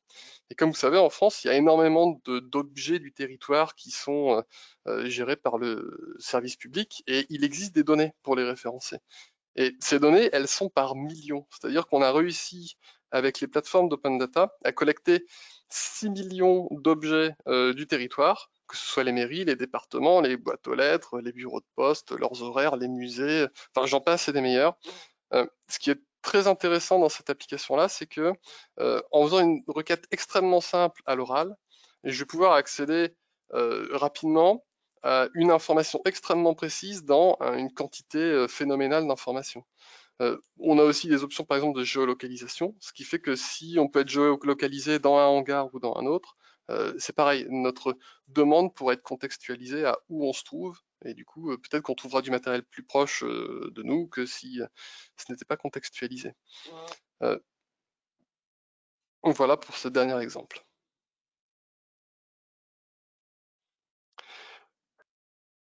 Et comme vous savez, en France, il y a énormément d'objets du territoire qui sont gérés par le service public et il existe des données pour les référencer. Et ces données, elles sont par millions. C'est-à-dire qu'on a réussi, avec les plateformes d'open data, à collecter 6 millions d'objets du territoire, que ce soit les mairies, les départements, les boîtes aux lettres, les bureaux de poste, leurs horaires, les musées, enfin j'en passe et des meilleurs. Ce qui est très intéressant dans cette application-là, c'est que en faisant une requête extrêmement simple à l'oral, je vais pouvoir accéder rapidement à une information extrêmement précise dans une quantité phénoménale d'informations. On a aussi des options par exemple de géolocalisation, ce qui fait que si on peut être géolocalisé dans un hangar ou dans un autre, c'est pareil, notre demande pourrait être contextualisée à où on se trouve, et du coup peut-être qu'on trouvera du matériel plus proche de nous que si ce n'était pas contextualisé. Voilà pour ce dernier exemple.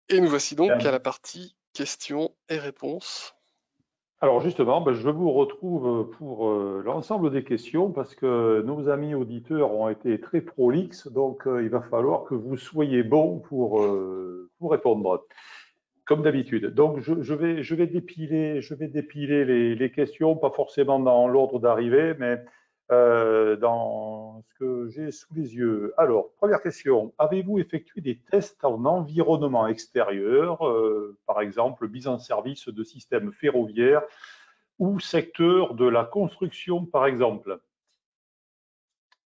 Et nous voici donc à la partie questions et réponses. Alors justement, je vous retrouve pour l'ensemble des questions parce que nos amis auditeurs ont été très prolixes, donc il va falloir que vous soyez bons pour répondre, comme d'habitude. Donc je vais dépiler les questions, pas forcément dans l'ordre d'arrivée, mais dans ce que j'ai sous les yeux. Alors, première question, avez-vous effectué des tests en environnement extérieur, par exemple mise en service de systèmes ferroviaires ou secteur de la construction, par exemple?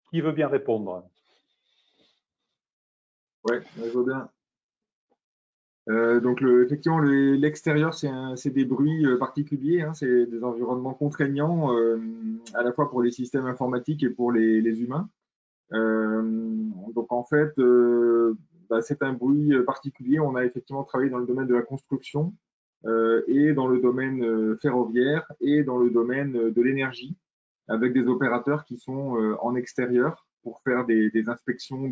Qui veut bien répondre? Oui, je veux bien. Donc, effectivement, l'extérieur, c'est des bruits particuliers, hein, c'est des environnements contraignants à la fois pour les systèmes informatiques et pour les humains. Donc, en fait, c'est un bruit particulier. On a effectivement travaillé dans le domaine de la construction et dans le domaine ferroviaire et dans le domaine de l'énergie, avec des opérateurs qui sont en extérieur pour faire des inspections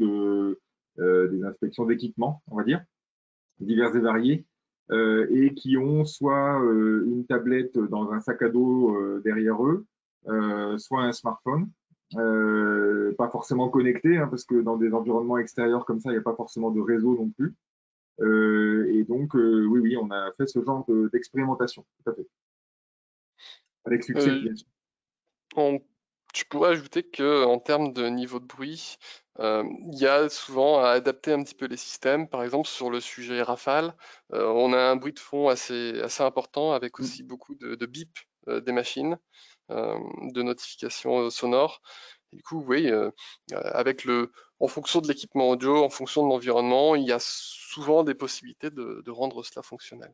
des inspections d'équipement, on va dire, divers et variés, et qui ont soit une tablette dans un sac à dos derrière eux, soit un smartphone, pas forcément connecté, hein, parce que dans des environnements extérieurs comme ça, il n'y a pas forcément de réseau non plus. Et donc, oui, on a fait ce genre d'expérimentation, tout à fait. Avec succès, bien sûr. Tu pourrais ajouter que en termes de niveau de bruit, il y a souvent à adapter un petit peu les systèmes. Par exemple, sur le sujet Rafale, on a un bruit de fond assez important avec aussi beaucoup de bip des machines, de notifications sonores. Et du coup, oui, en fonction de l'équipement audio, en fonction de l'environnement, il y a souvent des possibilités de rendre cela fonctionnel.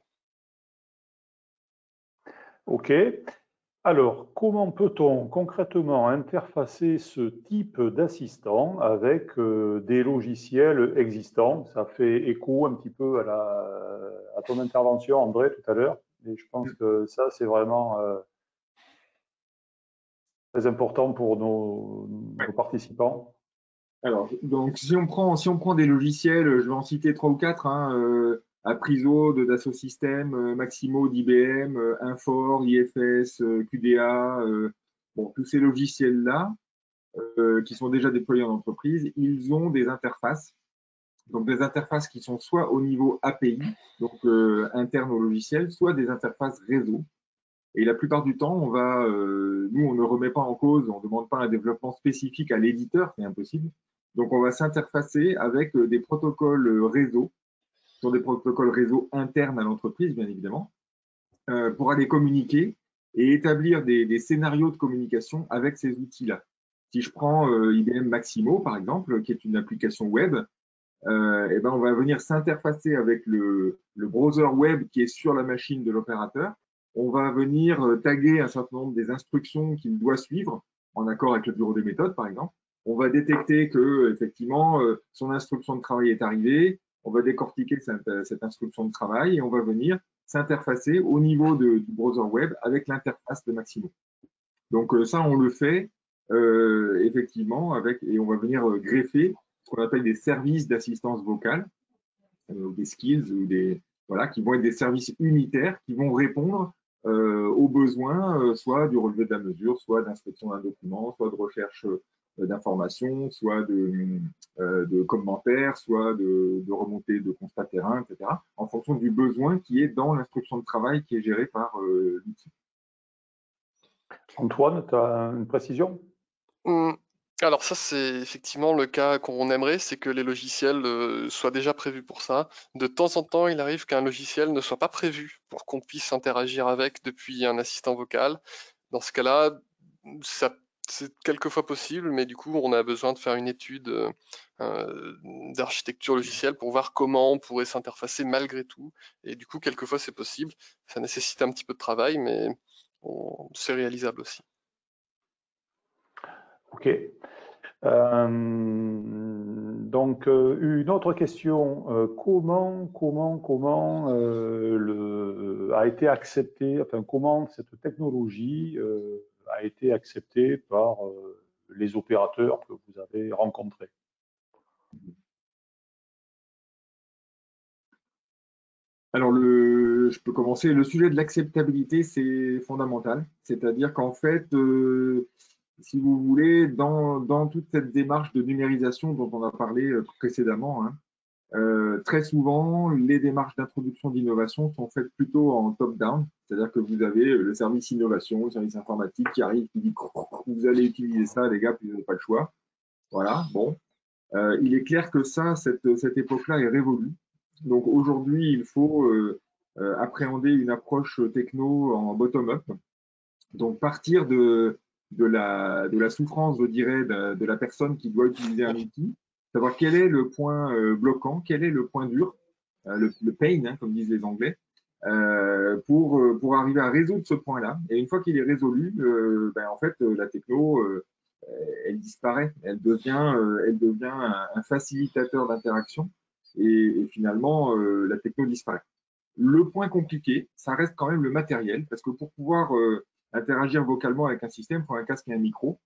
OK. Alors, comment peut-on concrètement interfacer ce type d'assistant avec des logiciels existants? Ça fait écho un petit peu à ton intervention, André, tout à l'heure. Et je pense que ça, c'est vraiment très important pour nos participants. Alors, donc, si on prend des logiciels, je vais en citer 3 ou 4, hein, Apriso de Dassault Systèmes, Maximo d'IBM, Infor, IFS, QDA, bon, tous ces logiciels-là, qui sont déjà déployés en entreprise, ils ont des interfaces. Donc, des interfaces qui sont soit au niveau API, donc interne au logiciel, soit des interfaces réseau. Et la plupart du temps, nous, on ne remet pas en cause, on ne demande pas un développement spécifique à l'éditeur, c'est impossible. Donc, on va s'interfacer avec des protocoles réseau, qui sont des protocoles réseau internes à l'entreprise, bien évidemment, pour aller communiquer et établir des scénarios de communication avec ces outils-là. Si je prends IBM Maximo, par exemple, qui est une application web, et ben on va venir s'interfacer avec le browser web qui est sur la machine de l'opérateur. On va venir taguer un certain nombre des instructions qu'il doit suivre, en accord avec le bureau des méthodes, par exemple. On va détecter que effectivement son instruction de travail est arrivée. On va décortiquer cette instruction de travail et on va venir s'interfacer au niveau du browser web avec l'interface de Maximo. Donc ça, on le fait effectivement et on va venir greffer ce qu'on appelle des services d'assistance vocale, des skills ou qui vont être des services unitaires qui vont répondre aux besoins, soit du relevé de la mesure, soit d'inscription d'un document, soit de recherche d'informations, soit de commentaires, soit de remontée de constats terrain, etc., en fonction du besoin qui est dans l'instruction de travail qui est gérée par l'outil. Antoine, tu as une précision? Alors ça, c'est effectivement le cas qu'on aimerait, c'est que les logiciels soient déjà prévus pour ça. De temps en temps, il arrive qu'un logiciel ne soit pas prévu pour qu'on puisse interagir avec depuis un assistant vocal. Dans ce cas-là, c'est quelquefois possible, mais du coup, on a besoin de faire une étude d'architecture logicielle pour voir comment on pourrait s'interfacer malgré tout. Et du coup, quelquefois, c'est possible. Ça nécessite un petit peu de travail, mais c'est réalisable aussi. Ok. Donc, une autre question. Comment a été accepté, enfin, comment cette technologie a été acceptée par les opérateurs que vous avez rencontrés? Alors, je peux commencer. Le sujet de l'acceptabilité, c'est fondamental. C'est-à-dire qu'en fait, si vous voulez, dans toute cette démarche de numérisation dont on a parlé précédemment, hein, très souvent, les démarches d'introduction d'innovation sont faites plutôt en top-down, c'est-à-dire que vous avez le service innovation, le service informatique qui arrive, qui dit vous allez utiliser ça, les gars, puis vous n'avez pas le choix. Voilà, bon. Il est clair que cette époque-là est révolue. Donc aujourd'hui, il faut appréhender une approche techno en bottom-up. Donc partir de la souffrance, je dirais, de la personne qui doit utiliser un outil, savoir quel est le point bloquant, quel est le point dur, le pain, hein, comme disent les Anglais, pour arriver à résoudre ce point-là. Et une fois qu'il est résolu, en fait, la techno, elle disparaît, elle devient un facilitateur d'interaction et finalement, la techno disparaît. Le point compliqué, ça reste quand même le matériel, parce que pour pouvoir interagir vocalement avec un système, il faut un casque et un micro.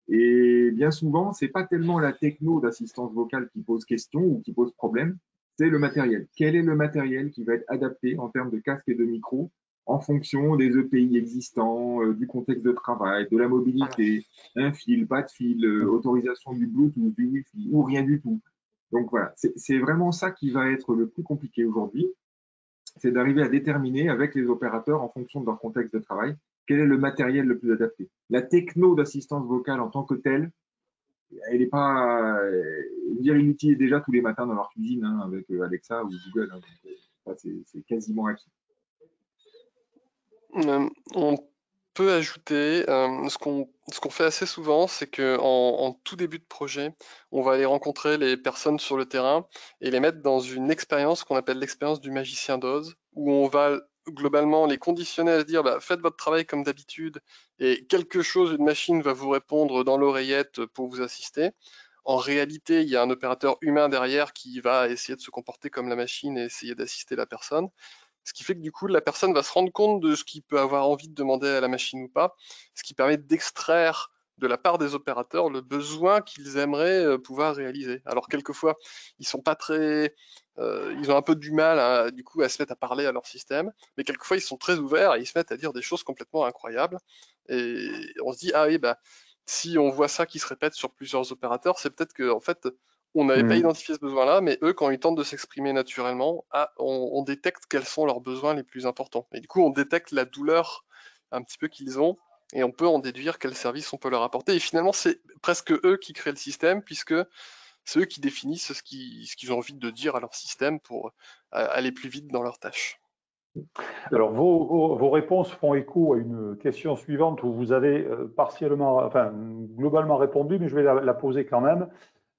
Et bien souvent, c'est pas tellement la techno d'assistance vocale qui pose question ou qui pose problème, c'est le matériel. Quel est le matériel qui va être adapté en termes de casque et de micro en fonction des EPI existants, du contexte de travail, de la mobilité, un fil, pas de fil, autorisation du Bluetooth, du Wi-Fi ou rien du tout. Donc voilà, c'est vraiment ça qui va être le plus compliqué aujourd'hui, c'est d'arriver à déterminer avec les opérateurs en fonction de leur contexte de travail quel est le matériel le plus adapté. La techno d'assistance vocale en tant que telle, elle n'est pas, dire, ils l'utilisent déjà tous les matins dans leur cuisine hein, avec Alexa ou Google. Hein, donc, c'est quasiment acquis. On peut ajouter, ce qu'on fait assez souvent, c'est que en tout début de projet, on va aller rencontrer les personnes sur le terrain et les mettre dans une expérience qu'on appelle l'expérience du magicien d'Oz, où on va globalement les conditionner à se dire faites votre travail comme d'habitude et quelque chose, une machine va vous répondre dans l'oreillette pour vous assister. En réalité, il y a un opérateur humain derrière qui va essayer de se comporter comme la machine et essayer d'assister la personne. Ce qui fait que du coup, la personne va se rendre compte de ce qu'il peut avoir envie de demander à la machine ou pas, ce qui permet d'extraire de la part des opérateurs le besoin qu'ils aimeraient pouvoir réaliser. Alors quelquefois, ils sont pas très, ils ont un peu du mal du coup à se mettre à parler à leur système, mais quelquefois ils sont très ouverts et ils se mettent à dire des choses complètement incroyables. Et on se dit ah oui si on voit ça qui se répète sur plusieurs opérateurs, c'est peut-être que en fait on n'avait pas identifié ce besoin-là, mais eux, quand ils tentent de s'exprimer naturellement, on détecte quels sont leurs besoins les plus importants. Et du coup, on détecte la douleur un petit peu qu'ils ont, et on peut en déduire quel service on peut leur apporter. Et finalement, c'est presque eux qui créent le système, puisque c'est eux qui définissent ce qu'ils ont envie de dire à leur système pour aller plus vite dans leurs tâches. Alors, vos réponses font écho à une question suivante où vous avez globalement répondu, mais je vais la poser quand même.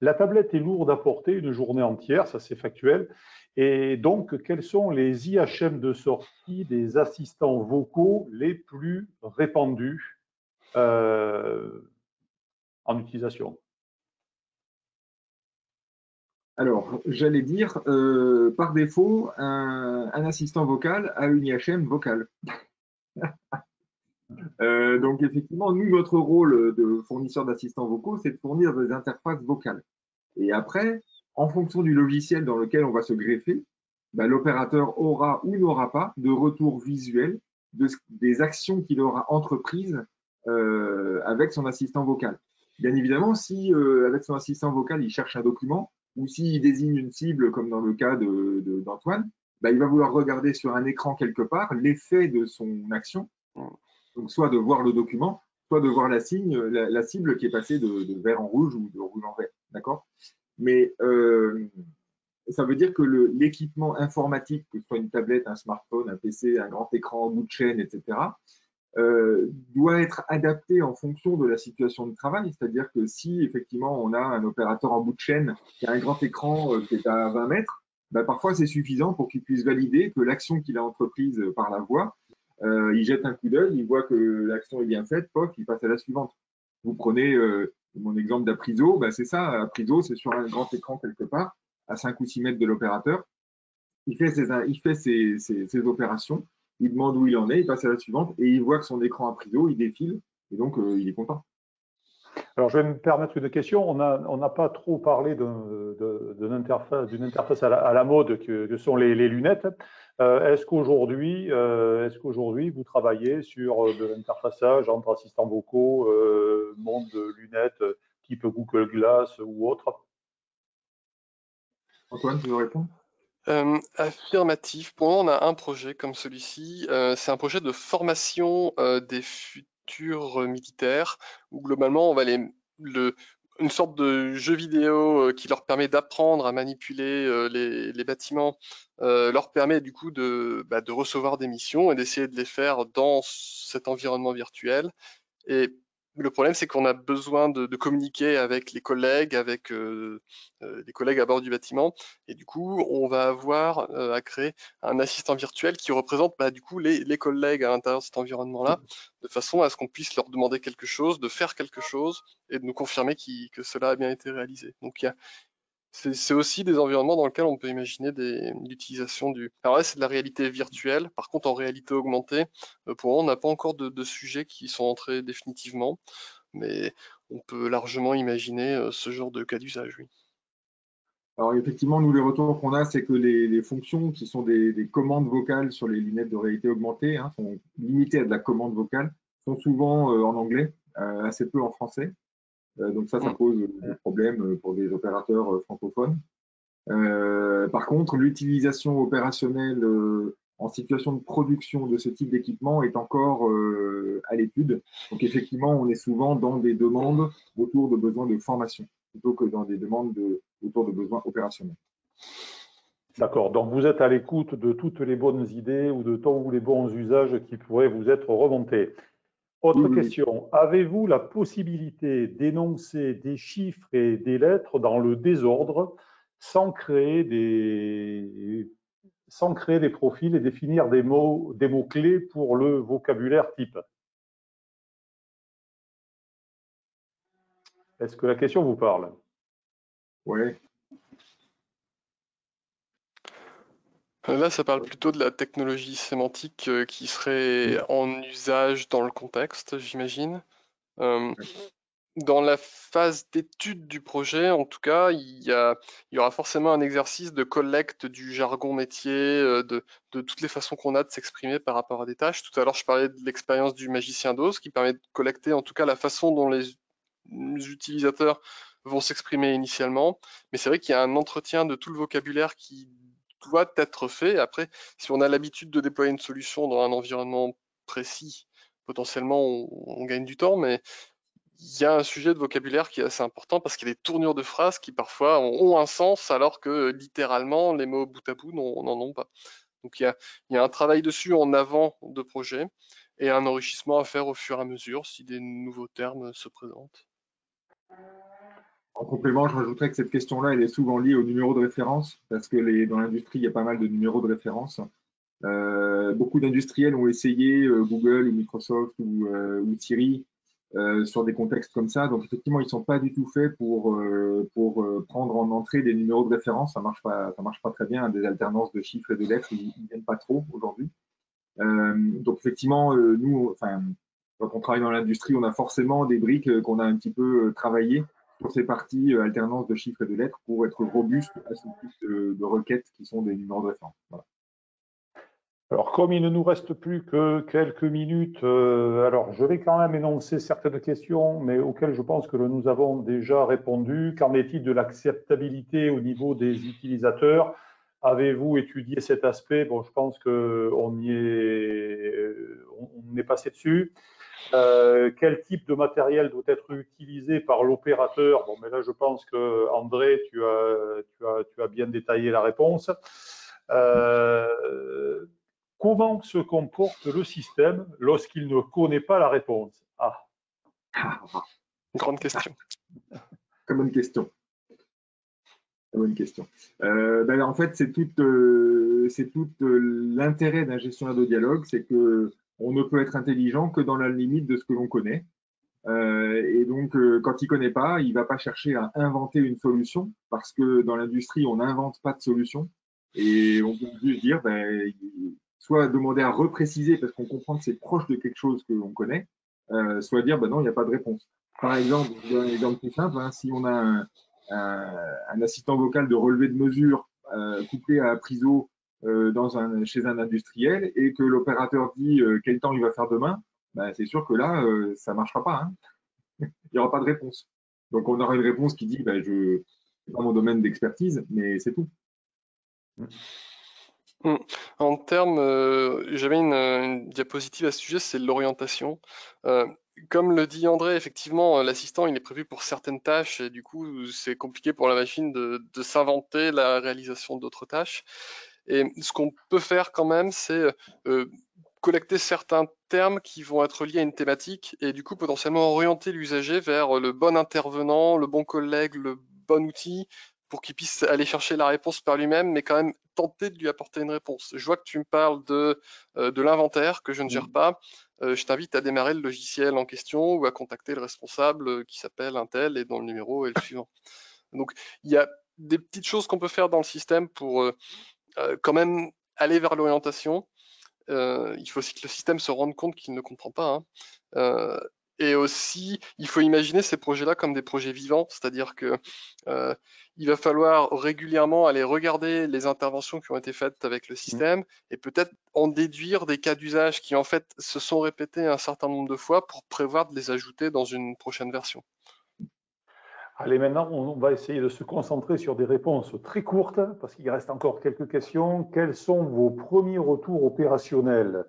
La tablette est lourde à porter une journée entière, ça c'est factuel. Et donc, quels sont les IHM de sortie des assistants vocaux les plus répandus en utilisation? Alors, j'allais dire, par défaut, un assistant vocal a une IHM vocale. Donc, effectivement, nous, notre rôle de fournisseur d'assistants vocaux, c'est de fournir des interfaces vocales. Et après, en fonction du logiciel dans lequel on va se greffer, l'opérateur aura ou n'aura pas de retour visuel des actions qu'il aura entreprises avec son assistant vocal. Bien évidemment, si avec son assistant vocal, il cherche un document, ou s'il désigne une cible, comme dans le cas d'Antoine, il va vouloir regarder sur un écran quelque part l'effet de son action, donc soit de voir le document, soit de voir la cible qui est passée de vert en rouge ou de rouge en vert. D'accord? Mais ça veut dire que l'équipement informatique, que ce soit une tablette, un smartphone, un PC, un grand écran, bout de chaîne, etc., doit être adapté en fonction de la situation de travail. C'est-à-dire que si effectivement on a un opérateur en bout de chaîne qui a un grand écran qui est à 20 mètres, parfois c'est suffisant pour qu'il puisse valider que l'action qu'il a entreprise par la voix, il jette un coup d'œil, il voit que l'action est bien faite, pof, il passe à la suivante. Vous prenez mon exemple d'Apriso, c'est ça, Apriso, c'est sur un grand écran quelque part, à 5 ou 6 mètres de l'opérateur. Il fait ses opérations, il demande où il en est, il passe à la suivante et il voit que son écran Apriso, il défile et donc il est content. Alors, je vais me permettre une question. On n'a pas trop parlé d'une interface à la mode que sont les lunettes. Est-ce qu'aujourd'hui, vous travaillez sur de l'interfaçage entre assistants vocaux, monde de lunettes type Google Glass ou autre? Antoine, tu veux répondre? Affirmatif. Pour moi, on a un projet comme celui-ci. C'est un projet de formation des futurs militaires où globalement, on va une sorte de jeu vidéo qui leur permet d'apprendre à manipuler les bâtiments, leur permet du coup de recevoir des missions et d'essayer de les faire dans cet environnement virtuel. Et le problème, c'est qu'on a besoin de communiquer avec les collègues, avec les collègues à bord du bâtiment. Et du coup, on va avoir à créer un assistant virtuel qui représente du coup les collègues à l'intérieur de cet environnement-là, de façon à ce qu'on puisse leur demander quelque chose, de faire quelque chose et de nous confirmer que cela a bien été réalisé. Donc, c'est aussi des environnements dans lesquels on peut imaginer l'utilisation du... Alors là, c'est de la réalité virtuelle. Par contre, en réalité augmentée, pour moi, on n'a pas encore de sujets qui sont entrés définitivement, mais on peut largement imaginer ce genre de cas d'usage, oui. Alors effectivement, nous, les retours qu'on a, c'est que les fonctions qui sont des commandes vocales sur les lunettes de réalité augmentée sont limitées à de la commande vocale, sont souvent en anglais, assez peu en français. Donc ça pose des problèmes pour des opérateurs francophones. Par contre, l'utilisation opérationnelle en situation de production de ce type d'équipement est encore à l'étude. Donc effectivement, on est souvent dans des demandes autour de besoins de formation, plutôt que dans des demandes autour de besoins opérationnels. D'accord, donc vous êtes à l'écoute de toutes les bonnes idées ou de tous les bons usages qui pourraient vous être remontés. Autre question, avez-vous la possibilité d'énoncer des chiffres et des lettres dans le désordre sans créer des sans créer des profils et définir des mots-clés pour le vocabulaire type. Est-ce que la question vous parle? Ouais. Là, ça parle plutôt de la technologie sémantique qui serait en usage dans le contexte, j'imagine. Dans la phase d'étude du projet, en tout cas, il y aura forcément un exercice de collecte du jargon métier, de toutes les façons qu'on a de s'exprimer par rapport à des tâches. Tout à l'heure, je parlais de l'expérience du magicien d'Oz, qui permet de collecter en tout cas la façon dont les utilisateurs vont s'exprimer initialement. Mais c'est vrai qu'il y a un entretien de tout le vocabulaire qui doit être fait. Après, si on a l'habitude de déployer une solution dans un environnement précis, potentiellement on gagne du temps, mais il y a un sujet de vocabulaire qui est assez important parce qu'il y a des tournures de phrases qui parfois ont un sens alors que littéralement les mots bout à bout n'en ont pas. Donc il y a un travail dessus en avant de projet et un enrichissement à faire au fur et à mesure si des nouveaux termes se présentent. En complément, je rajouterais que cette question-là, elle est souvent liée au numéro de référence, parce que dans l'industrie, il y a pas mal de numéros de référence. Beaucoup d'industriels ont essayé Google ou Microsoft ou Siri sur des contextes comme ça. Donc effectivement, ils ne sont pas du tout faits pour prendre en entrée des numéros de référence. Ça marche pas très bien. Des alternances de chiffres et de lettres, ils viennent pas trop aujourd'hui. Donc effectivement, nous, enfin, quand on travaille dans l'industrie, on a forcément des briques qu'on a un petit peu travaillées sur ces parties alternance de chiffres et de lettres pour être robuste à ce type de requêtes qui sont des numéros de référence. Voilà. Alors, comme il ne nous reste plus que quelques minutes, alors je vais quand même énoncer certaines questions, mais auxquelles je pense que nous avons déjà répondu. Qu'en est-il de l'acceptabilité au niveau des utilisateurs? Avez-vous étudié cet aspect? Bon, je pense qu'on est passé dessus. Quel type de matériel doit être utilisé par l'opérateur? Bon, mais là, je pense que André, tu as bien détaillé la réponse. Comment se comporte le système lorsqu'il ne connaît pas la réponse? Grande question. Très bonne question. Très bonne question. En fait, c'est tout l'intérêt d'un gestionnaire de dialogue, c'est que on ne peut être intelligent que dans la limite de ce que l'on connaît. Et donc, quand il connaît pas, il va pas chercher à inventer une solution, parce que dans l'industrie, on n'invente pas de solution. Et on peut juste dire, soit demander à repréciser parce qu'on comprend que c'est proche de quelque chose que l'on connaît, soit dire, non, il n'y a pas de réponse. Par exemple, je donne un exemple plus simple, si on a un assistant vocal de relevé de mesure couplé à Priso chez un industriel et que l'opérateur dit quel temps il va faire demain, c'est sûr que là, ça ne marchera pas. Il n'y aura pas de réponse. Donc, on aura une réponse qui dit c'est pas mon domaine d'expertise, mais c'est tout. En termes, j'avais une diapositive à ce sujet, c'est l'orientation. Comme le dit André, effectivement, l'assistant, il est prévu pour certaines tâches et du coup, c'est compliqué pour la machine de s'inventer la réalisation d'autres tâches. Et ce qu'on peut faire quand même, c'est collecter certains termes qui vont être liés à une thématique et du coup, potentiellement orienter l'usager vers le bon intervenant, le bon collègue, le bon outil pour qu'il puisse aller chercher la réponse par lui-même, mais quand même tenter de lui apporter une réponse. Je vois que tu me parles de l'inventaire que je ne gère pas. Je t'invite à démarrer le logiciel en question ou à contacter le responsable qui s'appelle un tel et dont le numéro est le suivant. Donc, il y a des petites choses qu'on peut faire dans le système pour quand même aller vers l'orientation. Il faut aussi que le système se rende compte qu'il ne comprend pas. Et aussi, il faut imaginer ces projets-là comme des projets vivants, c'est-à-dire que il va falloir régulièrement aller regarder les interventions qui ont été faites avec le système et peut-être en déduire des cas d'usage qui en fait se sont répétés un certain nombre de fois pour prévoir de les ajouter dans une prochaine version. Allez, maintenant, on va essayer de se concentrer sur des réponses très courtes parce qu'il reste encore quelques questions. Quels sont vos premiers retours opérationnels?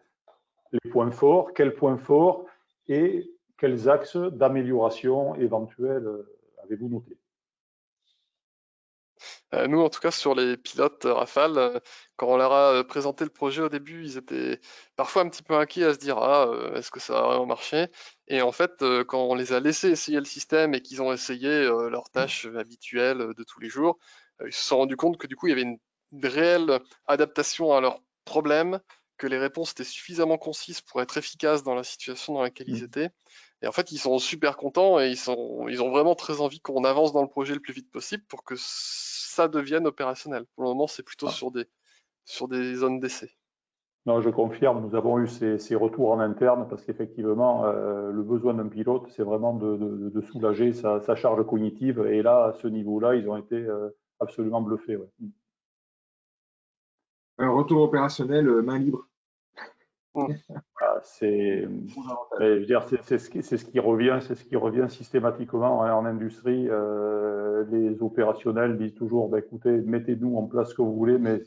Les points forts, quels points forts et quels axes d'amélioration éventuels avez-vous notés? Nous, en tout cas, sur les pilotes Rafale, quand on leur a présenté le projet au début, ils étaient parfois un petit peu inquiets à se dire est-ce que ça va vraiment marcher? Et en fait, quand on les a laissés essayer le système et qu'ils ont essayé leurs tâches habituelles de tous les jours, ils se sont rendus compte que du coup, il y avait une réelle adaptation à leurs problèmes, que les réponses étaient suffisamment concises pour être efficaces dans la situation dans laquelle ils étaient. Et en fait, ils sont super contents et ils ont vraiment très envie qu'on avance dans le projet le plus vite possible pour que ça devienne opérationnel. Pour le moment, c'est plutôt sur des zones d'essai. Non, je confirme, nous avons eu ces retours en interne parce qu'effectivement, le besoin d'un pilote, c'est vraiment de soulager sa charge cognitive. Et là, à ce niveau-là, ils ont été absolument bluffés. Ouais. Un retour opérationnel, main libre. Ah, je veux dire, c'est ce qui revient systématiquement en industrie. Les opérationnels disent toujours, bah, écoutez, mettez-nous en place ce que vous voulez, mais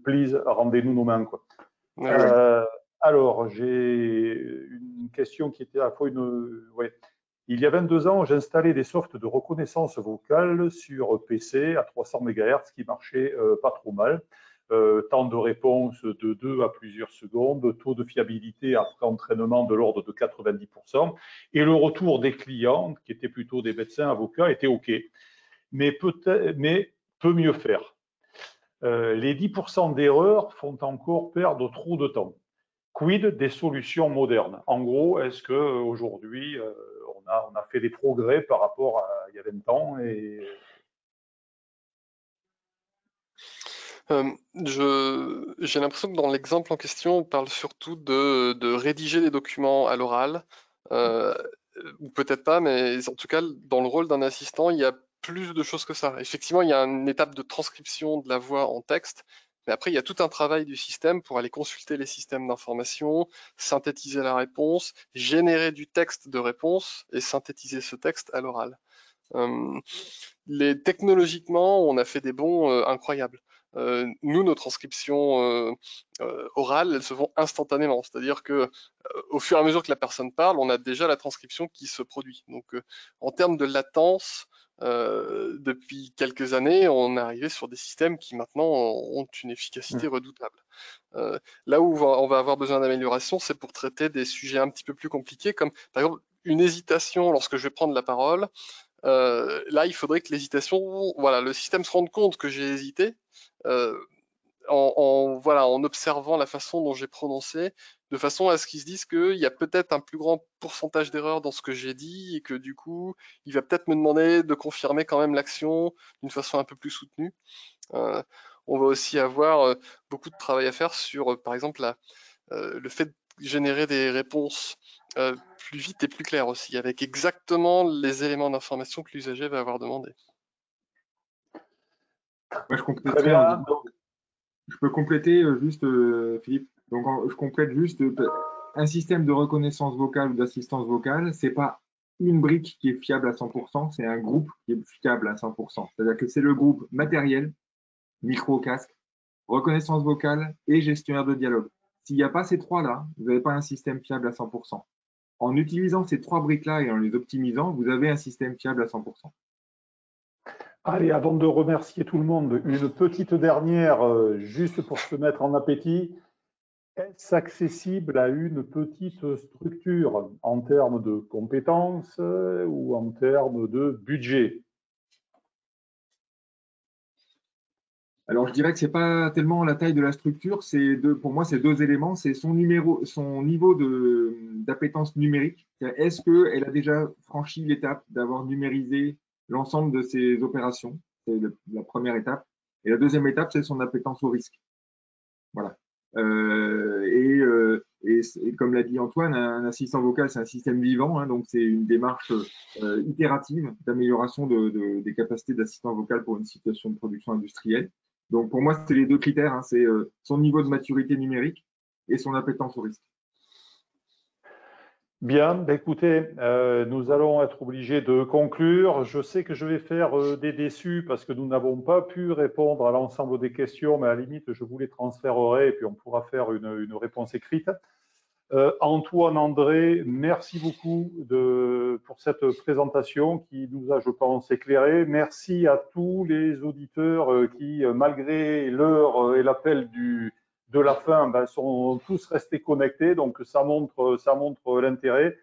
please, rendez-nous nos mains, quoi. Alors, j'ai une question qui était à la fois ouais. Il y a 22 ans, j'installais des softs de reconnaissance vocale sur PC à 300 MHz qui marchaient pas trop mal. Temps de réponse de 2 à plusieurs secondes, taux de fiabilité après entraînement de l'ordre de 90%. Et le retour des clients, qui étaient plutôt des médecins avocats, était OK. Mais peut mieux faire. Les 10% d'erreurs font encore perdre trop de temps. Quid des solutions modernes? En gros, est-ce qu'aujourd'hui, on a fait des progrès par rapport à il y a 20 ans J'ai l'impression que dans l'exemple en question, on parle surtout de rédiger des documents à l'oral, ou peut-être pas, mais en tout cas, dans le rôle d'un assistant, il y a plus de choses que ça. Effectivement, il y a une étape de transcription de la voix en texte, mais après, il y a tout un travail du système pour aller consulter les systèmes d'information, synthétiser la réponse, générer du texte de réponse et synthétiser ce texte à l'oral. Technologiquement, on a fait des bonds incroyables. Nous, nos transcriptions orales, elles se font instantanément. C'est-à-dire que au fur et à mesure que la personne parle, on a déjà la transcription qui se produit. Donc, en termes de latence, depuis quelques années, on est arrivé sur des systèmes qui maintenant ont une efficacité redoutable. Là où on va avoir besoin d'amélioration, c'est pour traiter des sujets un petit peu plus compliqués, comme par exemple une hésitation lorsque je vais prendre la parole. Là, il faudrait que l'hésitation, voilà, le système se rende compte que j'ai hésité en observant la façon dont j'ai prononcé, de façon à ce qu'ils se disent qu'il y a peut-être un plus grand pourcentage d'erreurs dans ce que j'ai dit et que du coup, il va peut-être me demander de confirmer quand même l'action d'une façon un peu plus soutenue. On va aussi avoir beaucoup de travail à faire sur, par exemple, le fait de générer des réponses plus vite et plus claires aussi, avec exactement les éléments d'information que l'usager va avoir demandé. Moi, je peux compléter juste, Philippe. Donc, je complète juste un système de reconnaissance vocale ou d'assistance vocale, c'est pas une brique qui est fiable à 100%, c'est un groupe qui est fiable à 100%. C'est-à-dire que c'est le groupe matériel, micro, casque, reconnaissance vocale et gestionnaire de dialogue. S'il n'y a pas ces trois-là, vous n'avez pas un système fiable à 100%. En utilisant ces trois briques-là et en les optimisant, vous avez un système fiable à 100%. Allez, avant de remercier tout le monde, une petite dernière, juste pour se mettre en appétit. Est-ce accessible à une petite structure en termes de compétences ou en termes de budget? Alors, je dirais que c'est pas tellement la taille de la structure, pour moi, c'est deux éléments. C'est son niveau d'appétence numérique. Est-ce qu'elle a déjà franchi l'étape d'avoir numérisé l'ensemble de ses opérations? C'est la première étape. Et la deuxième étape, c'est son appétence au risque. Voilà. Et comme l'a dit Antoine, un assistant vocal, c'est un système vivant, hein, donc c'est une démarche itérative d'amélioration des capacités d'assistant vocal pour une situation de production industrielle. Donc pour moi, c'est les deux critères, hein, c'est son niveau de maturité numérique et son appétence au risque. Bien, ben écoutez, nous allons être obligés de conclure. Je sais que je vais faire des déçus parce que nous n'avons pas pu répondre à l'ensemble des questions, mais à la limite, je vous les transférerai et puis on pourra faire une réponse écrite. Antoine, André, merci beaucoup pour cette présentation qui nous a, je pense, éclairé. Merci à tous les auditeurs qui, malgré l'heure et l'appel de la fin, ben, sont tous restés connectés. Donc, ça montre l'intérêt.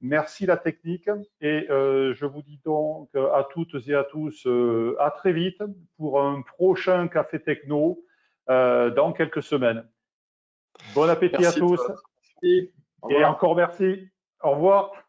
merci la technique et je vous dis donc à toutes et à tous à très vite pour un prochain Café Techno dans quelques semaines. Bon appétit Merci à tous Et, au et revoir. encore merci. Au revoir.